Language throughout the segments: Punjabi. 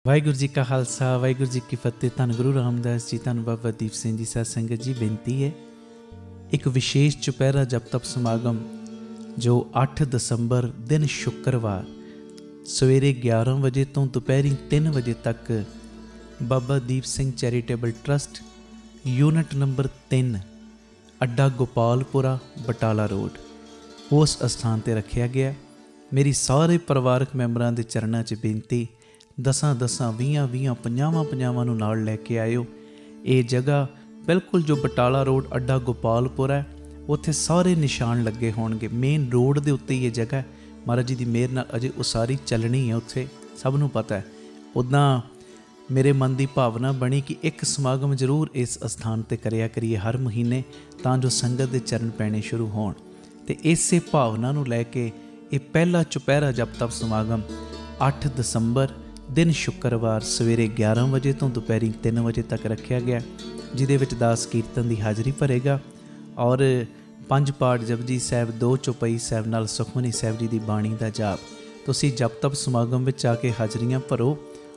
वाहिगुरू जी का खालसा वाहिगुरू जी की फतेह। धन गुरु रामदास जी, धन बाबा दीप सिंह जी। साध संगत जी, बेनती है एक विशेष चुपहरा जप तप समागम जो 8 दसंबर दिन शुक्रवार सवेरे 11 बजे तो दोपहरी 3 बजे तक Baba Deep Singh charitable trust unit number 3 Adda Gopalpura Batala road उस अस्थान पर रखा गया। मेरी सारे परिवारक मैंबरां दे चरणों 'च बेनती, 10-10, 20-20, 50-50 नूं नाल लैके आयो। ये जगह बिल्कुल जो बटाला रोड अड्डा गोपालपुर है, उत्थे सारे निशान लगे होणगे। मेन रोड के उत्ते ये जगह महाराज जी की मेहर नाल अजे उसारी चलनी है, उत्थे सब नूं पता है। उदां मेरे मन की भावना बनी कि एक समागम जरूर इस अस्थान पर करिया करिए हर महीने, तां जो संगत के चरण पैने शुरू होण। ते इसे भावना नूं लैके ये पहला चुपहरा जप तप समागम 8 दसंबर दिन शुक्रवार सवेरे 11 बजे तो दोपहरी 3 बजे तक रखा गया, जिदे विच दास कीर्तन की हाज़री भरेगा और 5 पाठ जपजी साहब, 2 चौपाई साहब नाल सुखमनी साहब जी की बाणी का जाप। तुसी जप तप समागम में आके हाज़रियाँ भरो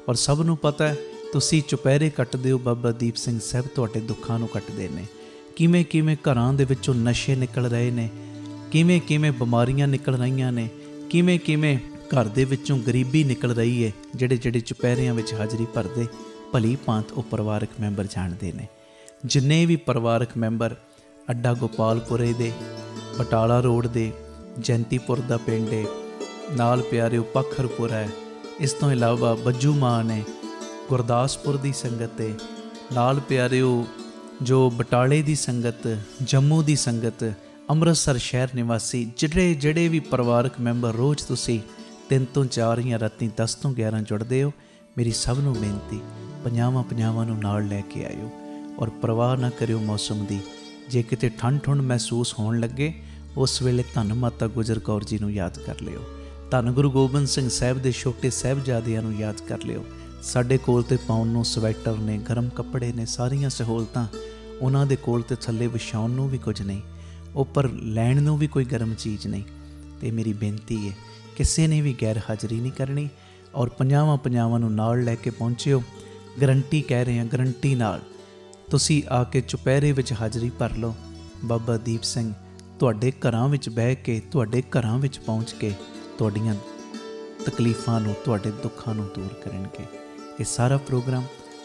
और सब नूं पता है तुसी चुपहरे कट्टदे हो, बाबा दीप सिंह साहब तुहाडे दुखां नूं कट्टदे ने। किवें किवें घरां दे विचों नशे निकल रहे ने, किवें किवें बीमारियां निकल रही ने, किवें किवें घर दे विचों गरीबी निकल रही है। जिहड़े जिहड़े चुपहरियां विच हाज़री भरदे भली भांत वो परिवारक मैंबर जानते हैं। जिन्ने भी परिवारक मैंबर अड्डा गोपालपुरे दे, बटाला रोड दे, जयंतीपुर दा पिंड है, नाल प्यारिओ पखरपुर है, इस तो इलावा बज्जू मान है, गुरदासपुर की संगत है, नाल प्यारिओ जो बटाले की संगत, जम्मू की संगत, अमृतसर शहर निवासी, जिहड़े जिहड़े भी परिवारक मैंबर रोज़ तुसी 3 तो 4 या राती 10 तो 11 जुड़ते हो, मेरी सब नूं बेनती 50-50 नूं नाल लैके आयो और परवाह ना करियो मौसम की। जे किते ठंड ठुंड महसूस होण लगे उस वेले धन माता गुजर कौर जी नूं याद कर लियो, धन गुरु गोबिंद सिंह साहब दे छोटे साहिबजादियां नूं याद कर लियो। साडे कोल ते पाउण नूं स्वैटर ने, गर्म कपड़े ने, सारियां सहूलतां उन्हां दे कोल ते थल्ले विछाउण नूं भी कुछ नहीं, उपर लैण नूं भी कोई गर्म चीज़ नहीं। तो मेरी बेनती है किसी ने भी गैर हाज़री नहीं करनी और 50-50 नूं नाल लैके पहुँचिओ। गरंटी कह रहे हैं, गरंटी नाल तुसी आके चुपहरे विच हाज़री भर लो। बाबा दीप सिंह तुहाडे घरां विच बह के, तुहाडे घरां विच पहुँच के तुहाडीआं तकलीफ़ां नूं, तुहाडे दुखां नूं दूर करनगे। ये सारा प्रोग्राम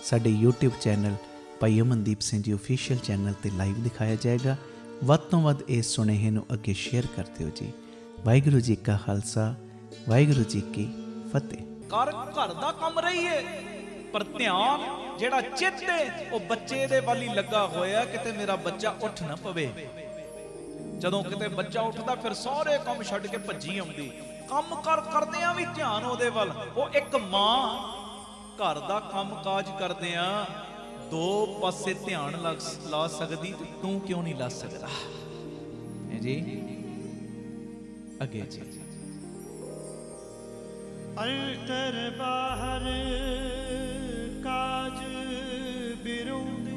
साडे यूट्यूब चैनल भाई अमनदीप सिंह जी ऑफिशियल चैनल ते लाइव दिखाया जाएगा। वध तो वध इस सुनेहे नूं अगे शेयर कर दिओ जी। वाहिगुरू जी का खालसा वाहिगुरू जी की फतेह। घर दा कम रहीए पर ध्यान जेड़ा चित है वो बच्चे दे वाली लगा होया, किते मेरा बच्चा उठ ना पवे। जदों किते बच्चा उठदा फिर सारे काम छड्ड के भज्जी आउंदी, काम करदियां भी ध्यान ओदे वल। वो एक मां घर दा काम काज करदियां 2 पासे ध्यान ला सकदी, ते तू क्यों नहीं ला सकदा है जी। अगे जी अंतर बाहर काज बिरुंद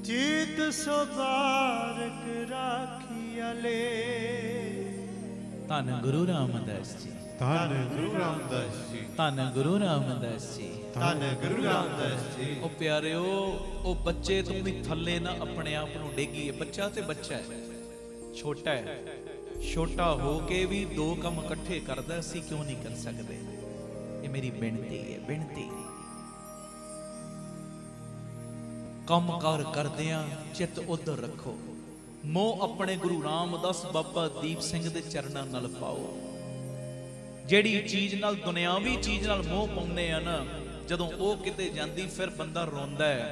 जीत सुबारक राखिया ले। धन गुरु रामदास जी, धन गुरु रामदास जी, धन गुरु रामदास जी, धन गुरु रामदास जी। ओ प्यारिओ ओ बच्चे तुम भी थल्ले ना अपने आप नूं डेगीए। बच्चा ते बच्चा है, छोटा है, छोटा हो के भी 2 काम इकट्ठे करदा, असीं क्यों नहीं कर सकते। ये मेरी बेनती है, बेनती। काम कार करदियां चित उधर रखो, मोह अपने गुरु रामदास बाबा दीप सिंह दे चरणां नाल पाओ। जिहड़ी चीज़ नाल दुनियावी चीज़ नाल मोह पाउंदे आ ना, जदों वो किते जांदी फिर बंदा रोंदा है।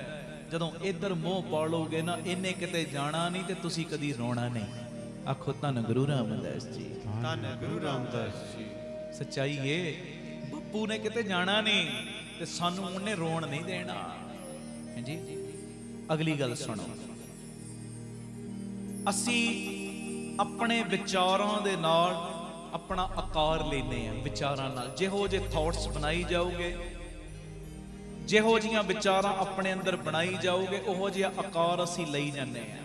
जदों इधर मोह पा लोगे ना, इन्हें किते जाना नहीं ते तुसीं कदी रोना नहीं। आखो धन गुरु रामदास जी, धन गुरु रामदास जी। सच्चाई है, बप्पू ने किते जाना नहीं ते सानू उन्हें रोन नहीं देना है जी। अगली गल सुनो, असी अपने विचारों दे नाल अपना आकार लेने हैं। विचारां नाल जिहो जे थॉट्स बनाई जाओगे, जिहो जिहियां विचारां अपने अंदर बनाई जाओगे, उहो जिहा आकार असी लई जाने हैं।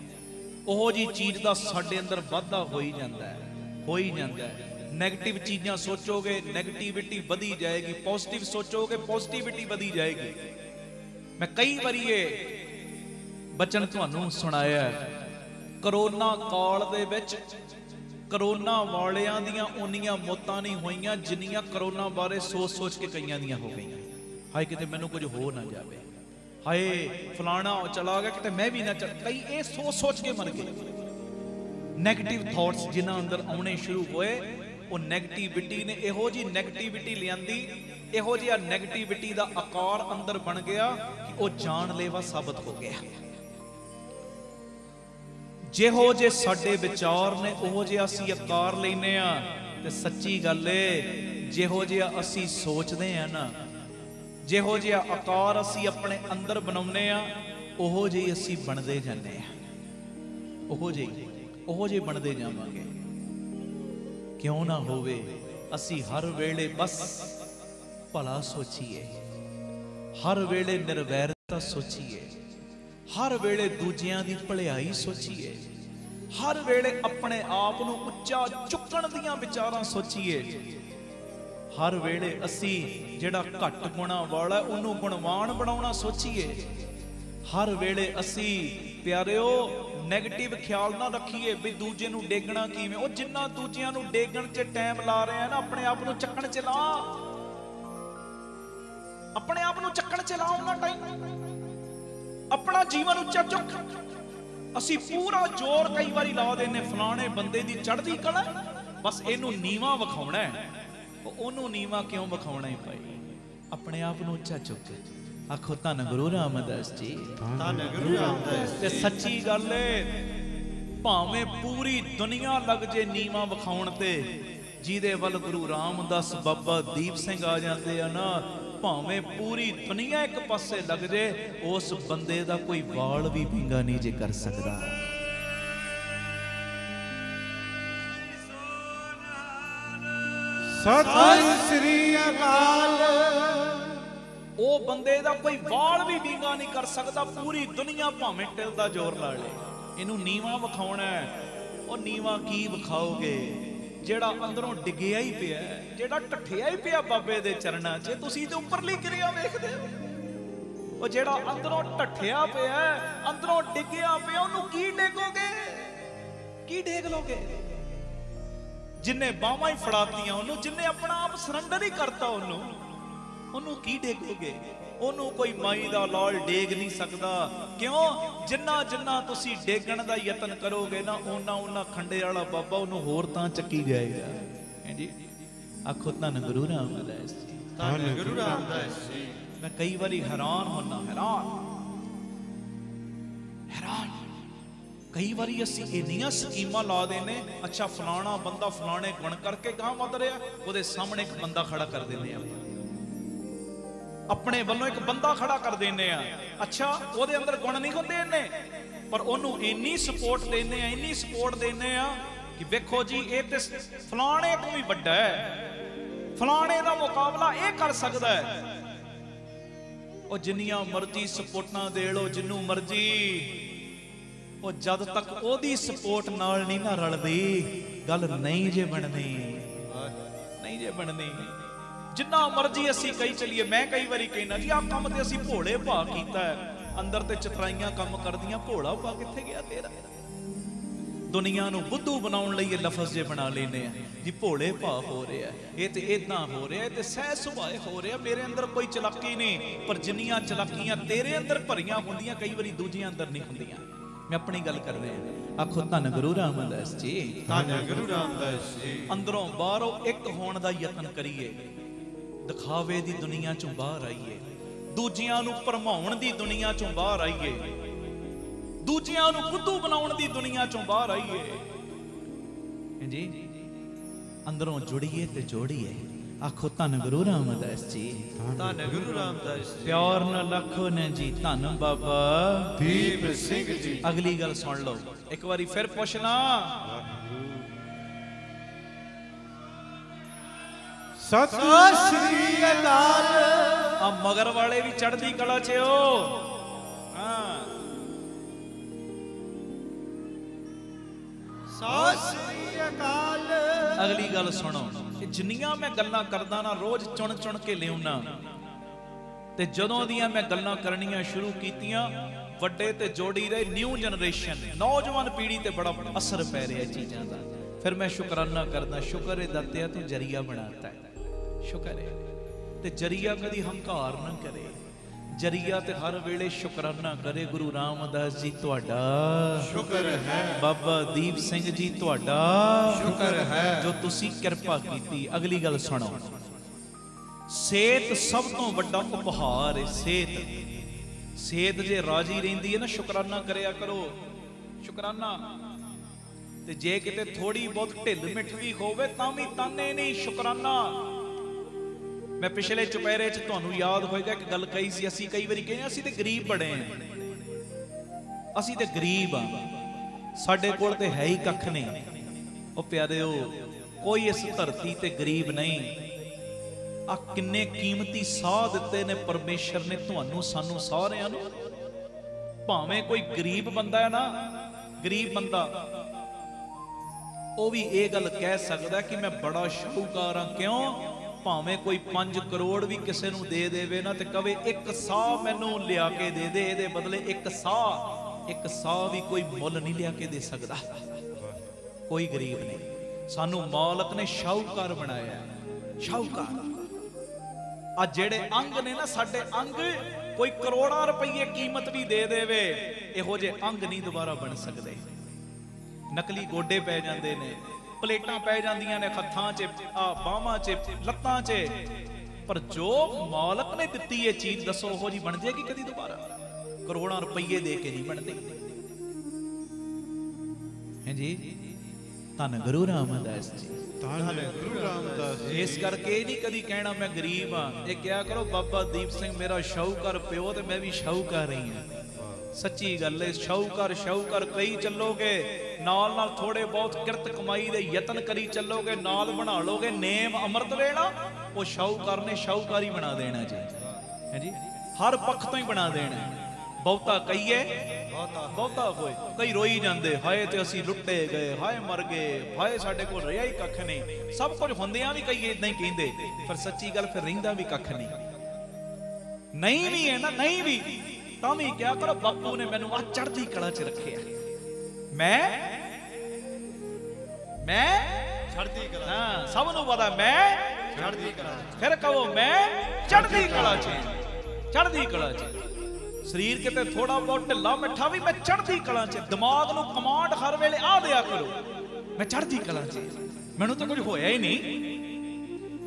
ओहो जी चीज़ का साडे अंदर वाधा हो ही जाता है, हो ही जाता है। ਨੈਗੇਟਿਵ ਚੀਜ਼ਾਂ ਸੋਚੋਗੇ ਨੈਗੇਟਿਵਿਟੀ ਵਧੀ ਜਾਏਗੀ, ਪੋਜ਼ਿਟਿਵ ਸੋਚੋਗੇ ਪੋਜ਼ਿਟਿਵਿਟੀ ਵਧੀ ਜਾਏਗੀ। ਮੈਂ ਕਈ ਵਾਰੀ ਇਹ ਬਚਨ ਤੁਹਾਨੂੰ ਸੁਣਾਇਆ। ਕਰੋਨਾ ਕਾਲ ਦੇ ਵਿੱਚ ਕਰੋਨਾ ਵਾਲਿਆਂ ਦੀਆਂ ਉਨੀਆਂ ਮੌਤਾਂ ਨਹੀਂ ਹੋਈਆਂ ਜਿੰਨੀਆਂ ਕਰੋਨਾ ਬਾਰੇ ਸੋਚ ਕੇ ਕਈਆਂ ਦੀਆਂ ਹੋ ਗਈਆਂ। ਹਾਏ ਕਿਤੇ ਮੈਨੂੰ ਕੁਝ ਹੋ ਨਾ ਜਾਵੇ, ਹਾਏ ਫਲਾਣਾ ਚਲਾ ਗਿਆ ਕਿਤੇ ਮੈਂ ਵੀ ਨਾ ਚੱਲ। ਕਈ ਇਹ ਸੋਚ ਕੇ ਮਰ ਗਏ। ਨੈਗੇਟਿਵ ਥਾਟਸ ਜਿਨ੍ਹਾਂ ਅੰਦਰ ਆਉਣੇ ਸ਼ੁਰੂ ਹੋਏ, ਉਹ ਨੈਗੇਟਿਵਿਟੀ ਨੇ ਇਹੋ ਜੀ ਨੈਗੇਟਿਵਿਟੀ ਲਿਆਂਦੀ, ਇਹੋ ਜਿਹਾ ਨੈਗੇਟਿਵਿਟੀ ਦਾ ਆਕਾਰ ਅੰਦਰ ਬਣ ਗਿਆ ਕਿ ਉਹ ਜਾਨਲੇਵਾ ਸਾਬਤ ਹੋ ਗਿਆ। ਜਿਹੋ ਜੇ ਸਾਡੇ ਵਿਚਾਰ ਨੇ ਉਹੋ ਜਿਹਾ ਅਸੀਂ ਆਕਾਰ ਲੈਨੇ ਆ। ਤੇ ਸੱਚੀ ਗੱਲ ਏ, ਜਿਹੋ ਜਿਹਾ ਅਸੀਂ ਸੋਚਦੇ ਆ ਨਾ, ਜਿਹੋ ਜਿਹਾ ਆਕਾਰ ਅਸੀਂ ਆਪਣੇ ਅੰਦਰ ਬਣਾਉਨੇ ਆ, ਉਹੋ ਜਿਹੀ ਅਸੀਂ ਬਣਦੇ ਜਾਂਦੇ ਆ। ਉਹੋ ਜਿਹੇ ਬਣਦੇ ਜਾਵਾਂਗੇ। ਕਿਉਂ ਨਾ ਹੋਵੇ ਅਸੀਂ ਹਰ ਵੇਲੇ ਬਸ ਭਲਾ ਸੋਚੀਏ, ਹਰ ਵੇਲੇ ਨਿਰਵੈਰਤਾ ਸੋਚੀਏ, ਹਰ ਵੇਲੇ ਦੂਜਿਆਂ ਦੀ ਭਲਾਈ ਸੋਚੀਏ, ਹਰ ਵੇਲੇ ਆਪਣੇ ਆਪ ਨੂੰ ਉੱਚਾ ਚੁੱਕਣ ਦੀਆਂ ਵਿਚਾਰਾਂ ਸੋਚੀਏ। ਹਰ ਵੇਲੇ ਅਸੀਂ ਜਿਹੜਾ ਘੱਟ ਗੁਣਾ ਵਾਲਾ ਉਹਨੂੰ ਗੁਣਵਾਨ ਬਣਾਉਣਾ ਸੋਚੀਏ। ਹਰ ਵੇਲੇ ਅਸੀਂ ਪਿਆਰਿਓ ਨੈਗੇਟਿਵ ਖਿਆਲ ਨਾ ਰੱਖੀਏ ਵੀ ਦੂਜੇ ਨੂੰ ਡੇਗਣਾ ਕਿਵੇਂ। ਉਹ ਜਿੰਨਾ ਦੂਜਿਆਂ ਨੂੰ ਡੇਗਣ 'ਚ ਟਾਈਮ ਲਾ ਰਹੇ ਆ ਨਾ, ਆਪਣੇ ਆਪ ਨੂੰ ਚੱਕਣ 'ਚ ਲਾ, ਆਪਣੇ ਆਪ ਨੂੰ ਚੱਕਣ 'ਚ ਲਾ ਉਹਨਾਂ ਟਾਈਮ। ਆਪਣਾ ਜੀਵਨ ਉੱਚਾ ਚੁੱਕ। ਅਸੀਂ ਪੂਰਾ ਜ਼ੋਰ ਕਈ ਵਾਰੀ ਲਾ ਦਿੰਨੇ ਫਲਾਣੇ ਬੰਦੇ ਦੀ ਚੜ੍ਹਦੀ ਕਲਾ, ਬਸ ਇਹਨੂੰ ਨੀਵਾਂ ਵਿਖਾਉਣਾ ਹੈ। ਉਹਨੂੰ ਨੀਵਾਂ ਕਿਉਂ ਵਿਖਾਉਣਾ ਹੈ ਭਾਈ? ਆਪਣੇ ਆਪ ਨੂੰ ਉੱਚਾ ਚੁੱਕ। ਆਖੋ ਧੰਨ ਗੁਰੂ ਰਾਮਦਾਸ ਜੀ, ਧੰਨ ਗੁਰੂ ਰਾਮਦਾਸ। ਤੇ ਸੱਚੀ ਗੱਲ ਏ, ਭਾਵੇਂ ਪੂਰੀ ਦੁਨੀਆ ਲੱਗ ਜੇ ਨੀਵਾਂ ਵਿਖਾਉਣ ਤੇ, ਜਿਹਦੇ ਵੱਲ ਗੁਰੂ ਰਾਮਦਾਸ ਬਾਬਾ ਦੀਪ ਸਿੰਘ ਆ ਜਾਂਦੇ ਆ ਨਾ, ਭਾਵੇਂ ਪੂਰੀ ਦੁਨੀਆ ਇੱਕ ਪਾਸੇ ਲੱਗ ਜੇ, ਉਸ ਬੰਦੇ ਦਾ ਕੋਈ ਵਾਲ ਵੀ ਵਿੰਗਾ ਨਹੀਂ ਜੇ ਕਰ ਸਕਦਾ। ਸਤਿ ਸ੍ਰੀ ਅਕਾਲ। ਉਹ ਬੰਦੇ ਦਾ ਕੋਈ ਵਾਲ ਵੀ ਵਿੰਗਾ ਨਹੀਂ ਕਰ ਸਕਦਾ। ਪੂਰੀ ਦੁਨੀਆ ਭਾਵੇਂ ਟਿਲ ਦਾ ਜ਼ੋਰ ਲਾ ਲੇ, ਇਹਨੂੰ ਨੀਵਾਂ ਵਿਖਾਉਣਾ ਹੈ। ਉਹ ਨੀਵਾਂ ਕੀ ਵਿਖਾਓਗੇ? ਜਿਹੜਾ ਅੰਦਰੋਂ ਡਿੱਗਿਆ ਹੀ ਪਿਆ, ਜਿਹੜਾ ਢੱਠਿਆ ਹੀ ਪਿਆ ਬਾਬੇ ਦੇ ਚਰਨਾਂ 'ਚ। ਤੁਸੀਂ ਤੇ ਉੱਪਰਲੀ ਕਿਰਿਆ ਵੇਖਦੇ ਹੋ, ਉਹ ਜਿਹੜਾ ਅੰਦਰੋਂ ਢੱਠਿਆ ਪਿਆ, ਅੰਦਰੋਂ ਡਿੱਗਿਆ ਪਿਆ, ਉਹਨੂੰ ਕੀ ਡੇਗੋਗੇ? ਕੀ ਡੇਗ ਲੋਗੇ? ਜਿੰਨੇ ਬਾਹਾਂ ਹੀ ਫੜਾਤੀਆਂ ਉਹਨੂੰ, ਜਿੰਨੇ ਆਪਣਾ ਆਪ ਸਰੈਂਡਰ ਹੀ ਕਰਤਾ ਉਹਨੂੰ ਕੀ ਡੇਗੋਗੇ? ਉਹਨੂੰ ਕੋਈ ਮਾਈ ਦਾ ਲਾਲ ਡੇਗ ਨਹੀਂ ਸਕਦਾ। ਕਿਉਂ? ਜਿੰਨਾ ਤੁਸੀਂ ਡੇਗਣ ਦਾ ਯਤਨ ਕਰੋਗੇ ਨਾ, ਉਹਨਾਂ ਖੰਡੇ ਵਾਲਾ ਬਾਬਾ ਉਹਨੂੰ ਹੋਰ ਤਾਂ ਚੱਕੀ ਜਾਏਗਾ। ਹਾਂਜੀ, ਆਖੋ ਧੰਨ ਗੁਰੂ ਰਾਮਦਾਸ ਜੀ, ਧੰਨ ਗੁਰੂ ਰਾਮਦਾਸ ਜੀ। ਮੈਂ ਕਈ ਵਾਰੀ ਹੈਰਾਨ ਹੁੰਦਾ, ਹੈਰਾਨ। ਕਈ ਵਾਰੀ ਅਸੀਂ ਇੰਨੀਆਂ ਸਕੀਮਾਂ ਲਾ ਦੇਨੇ, ਅੱਛਾ ਫਲਾਣਾ ਬੰਦਾ ਫਲਾਣੇ ਗੁਣ ਕਰਕੇ ਗਾਂ ਵੱਧ ਰਿਹਾ, ਉਹਦੇ ਸਾਹਮਣੇ ਇੱਕ ਬੰਦਾ ਖੜਾ ਕਰ ਦਿੰਦੇ ਆ, ਆਪਣੇ ਵੱਲੋਂ ਇੱਕ ਬੰਦਾ ਖੜਾ ਕਰ ਦਿੰਦੇ ਆ। ਅੱਛਾ ਉਹਦੇ ਅੰਦਰ ਗੁਣ ਨਹੀਂ ਹੁੰਦੇ ਇੰਨੇ, ਪਰ ਉਹਨੂੰ ਇੰਨੀ ਸਪੋਰਟ ਦਿੰਦੇ ਆ, ਇੰਨੀ ਸਪੋਰਟ ਦਿੰਦੇ ਆ ਕਿ ਵੇਖੋ ਜੀ ਇਹ ਤੇ ਫਲਾਣੇ ਤੋਂ ਵੀ ਵੱਡਾ ਹੈ, ਫਲਾਣੇ ਦਾ ਮੁਕਾਬਲਾ ਇਹ ਕਰ ਸਕਦਾ ਹੈ। ਉਹ ਜਿੰਨੀਆਂ ਮਰਜ਼ੀ ਸਪੋਰਟਾਂ ਦੇ ਲੋ, ਜਿੰਨੂੰ ਮਰਜ਼ੀ, ਉਹ ਜਦ ਤੱਕ ਉਹਦੀ ਸਪੋਰਟ ਨਾਲ ਨਹੀਂ ਨਾ ਰਲਦੀ, ਗੱਲ ਨਹੀਂ ਜੇ ਬਣਨੀ, ਨਹੀਂ ਜੇ ਬਣਨੀ। ਜਿੰਨਾ ਮਰਜ਼ੀ ਅਸੀਂ ਕਹੀ ਚਲੀਏ, ਮੈਂ ਕਈ ਵਾਰੀ ਕਹਿਣਾ ਜੀ ਆਹ ਕੰਮ ਤੇ ਅਸੀਂ ਭੋਲੇ ਭਾਅ ਕੀਤਾ ਹੈ, ਅੰਦਰ ਤੇ ਚਤਰਾਈਆਂ ਕੰਮ ਕਰਦੀਆਂ, ਭੋਲਾ ਭਾਅ ਕਿੱਥੇ ਗਿਆ ਤੇਰਾ? ਦੁਨੀਆ ਨੂੰ ਬੁੱਧੂ ਬਣਾਉਣ ਲਈ ਇਹ ਲਫ਼ਜ਼ ਜੇ ਬਣਾ ਲੈਨੇ ਆ ਜੀ, ਭੋਲੇ ਭਾਅ ਹੋ ਰਿਹਾ, ਇਹ ਤੇ ਇਦਾਂ ਹੋ ਰਿਹਾ, ਇਹ ਤੇ ਸਹਿ ਸੁਭਾਏ ਹੋ ਰਿਹਾ, ਮੇਰੇ ਅੰਦਰ ਕੋਈ ਚਲਾਕੀ ਨਹੀਂ। ਪਰ ਜਿੰਨੀਆਂ ਚਲਾਕੀਆਂ ਤੇਰੇ ਅੰਦਰ ਭਰੀਆਂ ਹੁੰਦੀਆਂ, ਕਈ ਵਾਰੀ ਦੂਜਿਆਂ ਅੰਦਰ ਨਹੀਂ ਹੁੰਦੀਆਂ। ਮੈਂ ਆਪਣੀ ਗੱਲ ਕਰ ਰਿਹਾ। ਆਖੋ ਧੰਨ ਗੁਰੂ ਰਾਮਦਾਸ ਜੀ, ਧੰਨ ਗੁਰੂ ਰਾਮਦਾਸ ਜੀ। ਅੰਦਰੋਂ ਬਾਹਰੋਂ ਇੱਕ ਹੋਣ ਦਾ ਯਤਨ ਕਰੀਏ, ਦਿਖਾਵੇ ਦੀ ਦੁਨੀਆ ਚੋਂ ਬਾਹਰ ਆਈਏ, ਦੂਜਿਆਂ ਨੂੰ ਭਰਮਾਉਣ ਦੀ ਦੁਨੀਆ ਚੋਂ ਬਾਹਰ ਆਈਏ, ਦੂਜਿਆਂ ਨੂੰ ਬੁੱਧੂ ਬਣਾਉਣ ਦੀ ਦੁਨੀਆ ਚੋਂ ਬਾਹਰ ਆਈਏ। ਜੀ ਅੰਦਰੋਂ ਜੁੜੀਏ ਤੇ ਜੋੜੀਏ। ਆਖੋ ਧੰਨ ਗੁਰੂ ਰਾਮਦਾਸ ਜੀ, ਧੰਨ ਗੁਰੂ ਰਾਮਦਾਸ ਜੀ। ਪਿਆਰ ਨਾਲ ਲੱਖੋ ਨੇ ਜੀ, ਧੰਨ ਬਾਬਾ ਦੀਪ ਸਿੰਘ ਜੀ। ਅਗਲੀ ਗੱਲ ਸੁਣ ਲਓ, ਇੱਕ ਵਾਰੀ ਫਿਰ ਪੁੱਛਣਾ। ਸਤਿ ਸ੍ਰੀ ਅਕਾਲ। ਆ ਮਗਰ ਵਾਲੇ ਵੀ ਚੜ੍ਹਦੀ ਕਲਾ 'ਚ ਹੋ। ਹਾਂ, ਸਤਿ ਸ੍ਰੀ ਅਕਾਲ। अगली गल सुनो, जिन्नियां मैं गल्लां करदा ना रोज चुन चुन के लियाउना, ते जदों दियां मैं गल्लां करनियां शुरू कीतियां, वड्डे ते जोड़ी रहे न्यू जनरेशन नौजवान पीढ़ी ते बड़ा असर पै रहा चीज़ों का। फिर मैं शुकराना करदा, शुक्र है दातिया तू जरिया बनाता है, शुक्र है। ते जरिया कदी हंकार ना करे, जरिया ते हर वेले शुकराना करे। गुरु रामदास जी तुहाडा शुक्र है, बाबा दीप सिंह जी तुहाडा शुक्र है, जो तुसी किरपा कीती। अगली गल सुनो, सेहत सब तो वड्डा उपहार है। सेहत जे राजी रहिंदी है ना, शुकराना करया करो, शुकराना। ते जे किते थोड़ी बहुत ढिल मिठ भी होवे तां भी ताने नहीं, शुकराना। मैं पिछले चुपैरे च तुहानू याद होएगा कि गल कही सी, असी कई बारी कहे असी ते गरीब बड़े हैं, असी ते गरीब हाँ, साडे कोल ते है ही कख नहीं। ओ प्यारेओ, कोई इस धरती ते गरीब नहीं। आ किन्ने कीमती साह दिते ने परमेश्वर ने तुहानू सानू सारियां नू। भावें कोई गरीब बंदा है ना, गरीब बंदा वो भी ये गल कह सकदा कि मैं बड़ा शाहूकार हाँ। क्यों? भावें कोई 5 करोड़ भी किसी नू दे देवे ना, ते कवे एक साह मैनू लिया के दे दे, इहदे बदले एक साह भी कोई मुल नहीं लिया के दे सकदा। कोई गरीब नहीं, सानू मालक ने शाहूकार बनाया, शाहूकार। आ जेड़े अंग ने ना साडे अंग, कोई करोड़ां रुपये कीमत भी दे देवे, इहो जे अंग नहीं दोबारा बन सकते। नकली गोडे पै जांदे ने, प्लेटां पै जांदियां ने हत्थां च, बाहां च, लत्तां च, पर जो मालक ने दित्ती है चीज दसो ओहो जी बन जाएगी कदी दोबारा? करोड़ां रुपये दे के नहीं बनती है जी। धन गुरु रामदास जी, गुरु रामदास जी। इस करके नहीं कदी कहना मैं गरीब हाँ। ये क्या करो, बाबा दीप सिंह मेरा शाहूकार प्यो ते मैं भी शाहूकार ही हाँ। सच्ची गल है, शाहूकार शाहूकार कई चलोगे, नाल नाल थोड़े बहुत किरत कमाई दे यतन करी चलोगे, नाल बना लोगे नेम अमृत लेना, वो शाहूकार ने शाहूकारी बना देना जी, है जी। हर पक्ष तो ही बना देना। बहुता कहीए, बहुता होए, कई रोई जाते, हाय ते असी लुटे गए, हाय मर गए, हाय साडे कोल रहा ही कख नहीं। सब कुछ होंदियां भी कई इदां ही कहंदे, पर सच्ची गल फिर रहिंदा भी कख नहीं। नहीं भी है ना, नहीं भी तां भी क्या करो, बापू ने मैनू आ चढ़दी कला च रखे। मैं चढ़दी कला, हाँ सब नूं पता मैं चढ़दी कला। फिर कहो मैं चढ़दी कला च, चढ़दी कला च। शरीर किते थोड़ा बहुत ढिला मिठा भी मैं चढ़दी कला च। दिमाग नूं कमांड हर वेले आ दिया करो, मैं चढ़दी कला च। मैनू तो कुछ होया ही नहीं,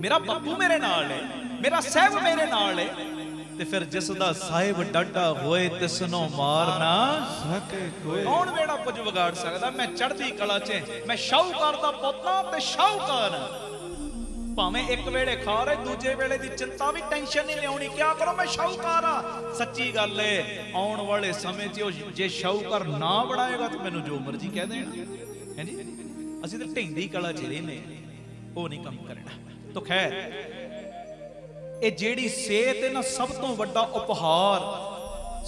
मेरा बापू मेरे नाल है, मेरा साहिब मेरे नाल है। ते फिर जिसदा साहिब डाडा होए तिसनों मार ना सके कोई, कौन वेड़ा कुछ बिगाड़ सकदा? मैं चढ़दी कला च, मैं शाहूकार दा पुत्ता ते शाहूकार। भावें एक वेले खा रहे, दूजे वेले दी चिंता भी टेंशन नहीं लियाउणी। क्या करो, मैं शाहूकार हाँ। सच्ची गल है, आउण वाले समय च जे शाहूकार ना बनाएगा तो मैनू जो मर्जी कह देना है जी। असीं ते ढेंदी कला च रहिंदे, वो नहीं काम करना। तो खैर, ये जेड़ी सेहत है ना, सब तो वड्डा उपहार,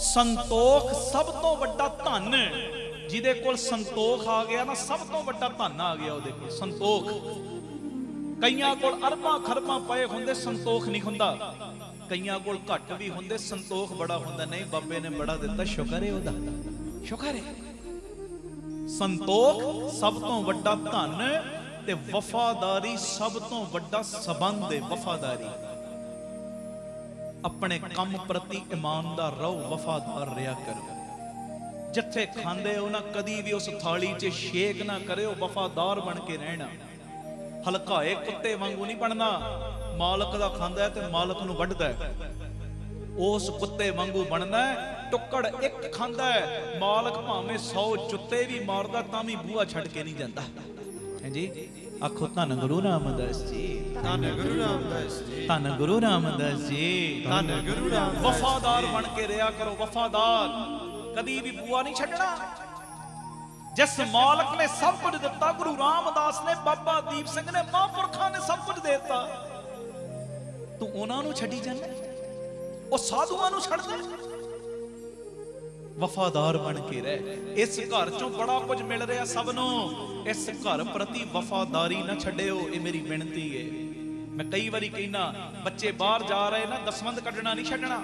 संतोख सब तो वड्डा धन। जिहदे कोल संतोख आ गया ना, सब तो वड्डा धन आ गया उहदे कोल, संतोख। कईयां कोल अरबां खरबां पए हुंदे, संतोख नहीं हुंदा। कईयां कोल घट भी हुंदे, संतोख बड़ा हुंदा। नहीं, बाबे ने बड़ा दिता, शुक्र है ओहदा, शुक्र है। संतोख सब तो वड्डा धन ते वफादारी सब तो वड्डा संबंध है। वफादारी, अपने काम प्रति ईमानदार रहो, वफादार रहा करो। जिथे खांदे हो ना, कदी भी उस थाली च शेक ना करे, वफादार बन के रहना। हलकाए कुत्ते वांगू नहीं बनना। मालक दा खांदा है ते मालक नूं वड्डदा है, उस कुत्ते वांगू बनना है। टुकड़ एक खांदा है, मालक भावें 100 जुत्ते भी मारदा तां भी बूहा छड़ के नहीं जांदा है जी। आखो धन गुरु रामदास जी, धन गुरु रामदास जी, धन गुरु रामदास जी, धन गुरु रामदास। वफादार बन के रहा करो, वफादार। कदी भी बूहा नहीं छड्डना। जिस मालक ने सब कुछ दिता, गुरु रामदास ने, बाबा दीप सिंह ने, महापुरखा ने सब कुछ देता, तू उन्हां नूं छड्डी जाना, ओ साधुआं नूं छड्ड दे। वफादार बन के रह। इस घर चों बड़ा कुछ मिल रहा सबनों, इस घर प्रति वफादारी ना छड्डियो, ये मेरी बेनती है। मैं कई बारी कहना, बच्चे बाहर जा रहे ना, दसवंध कढ़ना नहीं छड्डना,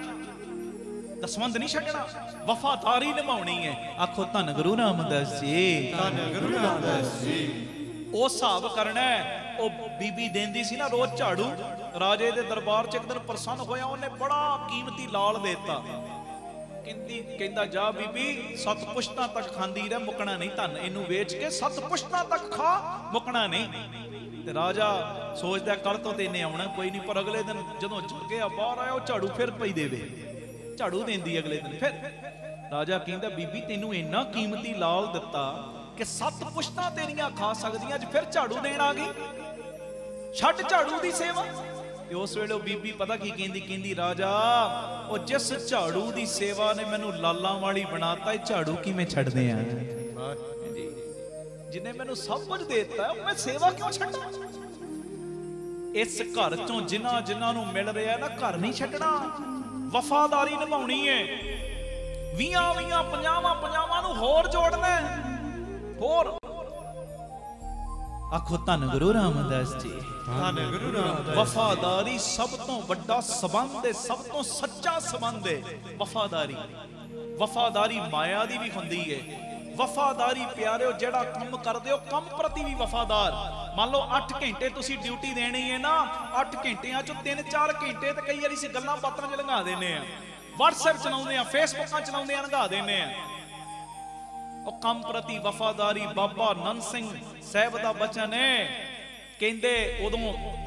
दसवंध नहीं छड्डना, वफादारी निभाउणी है। आखो धन गुरु रामदास जी, धन गुरु रामदास जी। ਉਹ ਹਿਸਾਬ ਕਰਨਾ ਹੈ। ਉਹ ਬੀਬੀ ਦੇਂਦੀ ਸੀ ਨਾ ਰੋਜ਼ ਝਾੜੂ, ਰਾਜੇ ਦੇ ਦਰਬਾਰ 'ਚ ਇੱਕ ਦਿਨ ਪ੍ਰਸੰਨ ਹੋਇਆ, ਉਹਨੇ ਬੜਾ ਕੀਮਤੀ ਲਾਲ ਦੇਤਾ। ਕਹਿੰਦਾ ਜਾ ਬੀਬੀ 7 ਪੁਸ਼ਤਾਂ ਤੱਕ ਖਾਂਦੀ ਰਹਿ, ਮੁੱਕਣਾ ਨਹੀਂ ਧਨ, ਇਹਨੂੰ ਵੇਚ ਕੇ 7 ਪੁਸ਼ਤਾਂ ਤੱਕ ਖਾ, ਮੁੱਕਣਾ ਨਹੀਂ। ਤੇ ਰਾਜਾ ਸੋਚਦਾ ਕੱਲ ਤੋਂ ਤੇ ਇਹਨੇ ਆਉਣਾ ਕੋਈ ਨਹੀਂ, ਪਰ ਅਗਲੇ ਦਿਨ ਜਦੋਂ ਜੱਗਿਆ ਬਾਹਰ ਆਇਆ, ਉਹ ਝਾੜੂ ਫਿਰ ਪਈ ਦੇਵੇ, ਝਾੜੂ ਦੇਂਦੀ ਅਗਲੇ ਦਿਨ। ਫਿਰ ਰਾਜਾ ਕਹਿੰਦਾ ਬੀਬੀ ਤੈਨੂੰ ਇੰਨਾ ਕੀਮਤੀ ਲਾਲ ਦਿੱਤਾ ਕਿ 7 ਪੁਸ਼ਤਾਂ ਤੇਰੀਆਂ ਖਾ ਸਕਦੀਆਂ, ਅੱਜ ਫਿਰ ਝਾੜੂ ਦੇਣ ਆ ਗਈ, ਛੱਡ ਝਾੜੂ ਦੀ ਸੇਵਾ। ਤੇ ਉਸ ਵੇਲੇ ਉਹ ਬੀਬੀ ਪਤਾ ਕੀ ਕਹਿੰਦੀ ਰਾਜਾ ਉਹ ਜਿਸ ਝਾੜੂ ਦੀ ਸੇਵਾ ਨੇ ਮੈਨੂੰ ਲਾਲਾਂ ਵਾਲੀ ਬਣਾਤਾ, ਇਹ ਝਾੜੂ ਕਿਵੇਂ ਛੱਡਦੇ ਆ? ਜਿਨੇ ਮੈਨੂੰ ਸਭ ਕੁਝ ਦੇ ਦਿੱਤਾ, ਮੈਂ ਸੇਵਾ ਕਿਉਂ ਛੱਡਾਂ? ਇਸ ਘਰ ਚੋਂ ਜਿਨ੍ਹਾਂ ਨੂੰ ਮਿਲ ਰਿਹਾ ਨਾ, ਘਰ ਨਹੀਂ ਛੱਡਣਾ, ਵਫਾਦਾਰੀ ਨਿਭਾਉਣੀ ਹੈ। 20 50 ਨੂੰ ਹੋਰ ਜੋੜਨਾ, ਹੋਰ। ਆਖੋ ਧੰਨ ਗੁਰੂ ਰਾਮਦਾਸ ਜੀ, ਧੰਨ ਗੁਰੂ ਰਾਮਦਾਸ। ਵਫਾਦਾਰੀ ਸਭ ਤੋਂ ਵੱਡਾ ਸਬੰਧ ਹੈ, ਸਭ ਤੋਂ ਸੱਚਾ ਸਬੰਧ ਹੈ ਵਫਾਦਾਰੀ। ਵਫਾਦਾਰੀ ਮਾਇਆ ਦੀ ਵੀ ਹੁੰਦੀ ਹੈ। ਵਫਾਦਾਰੀ ਪਿਆਰਿਓ, ਜਿਹੜਾ ਕੰਮ ਕਰਦੇ ਹੋ ਕੰਮ ਪ੍ਰਤੀ ਵੀ ਵਫਾਦਾਰ। ਮੰਨ ਲਓ 8 ਘੰਟੇ ਤੁਸੀਂ ਡਿਊਟੀ ਦੇਣੀ ਹੈ ਨਾ, 8 ਘੰਟਿਆਂ ਚੋਂ 3-4 ਘੰਟੇ ਤੇ ਕਈ ਵਾਰੀ ਅਸੀਂ ਗੱਲਾਂ ਬਾਤਾਂ 'ਚ ਲੰਘਾ ਦਿੰਦੇ ਆ, WhatsApp ਚਲਾਉਂਦੇ ਆ, ਫੇਸਬੁੱਕਾਂ ਚਲਾਉਂਦੇ ਆ, ਲੰਘਾ ਦਿੰਦੇ ਆ। ਉਹ ਕੰਮ ਪ੍ਰਤੀ ਵਫਾਦਾਰੀ। ਬਾਬਾ ਨੰਦ ਸਿੰਘ ਸਾਹਿਬ ਦਾ ਬਚਨ ਹੈ, ਕਹਿੰਦੇ ਉਦੋਂ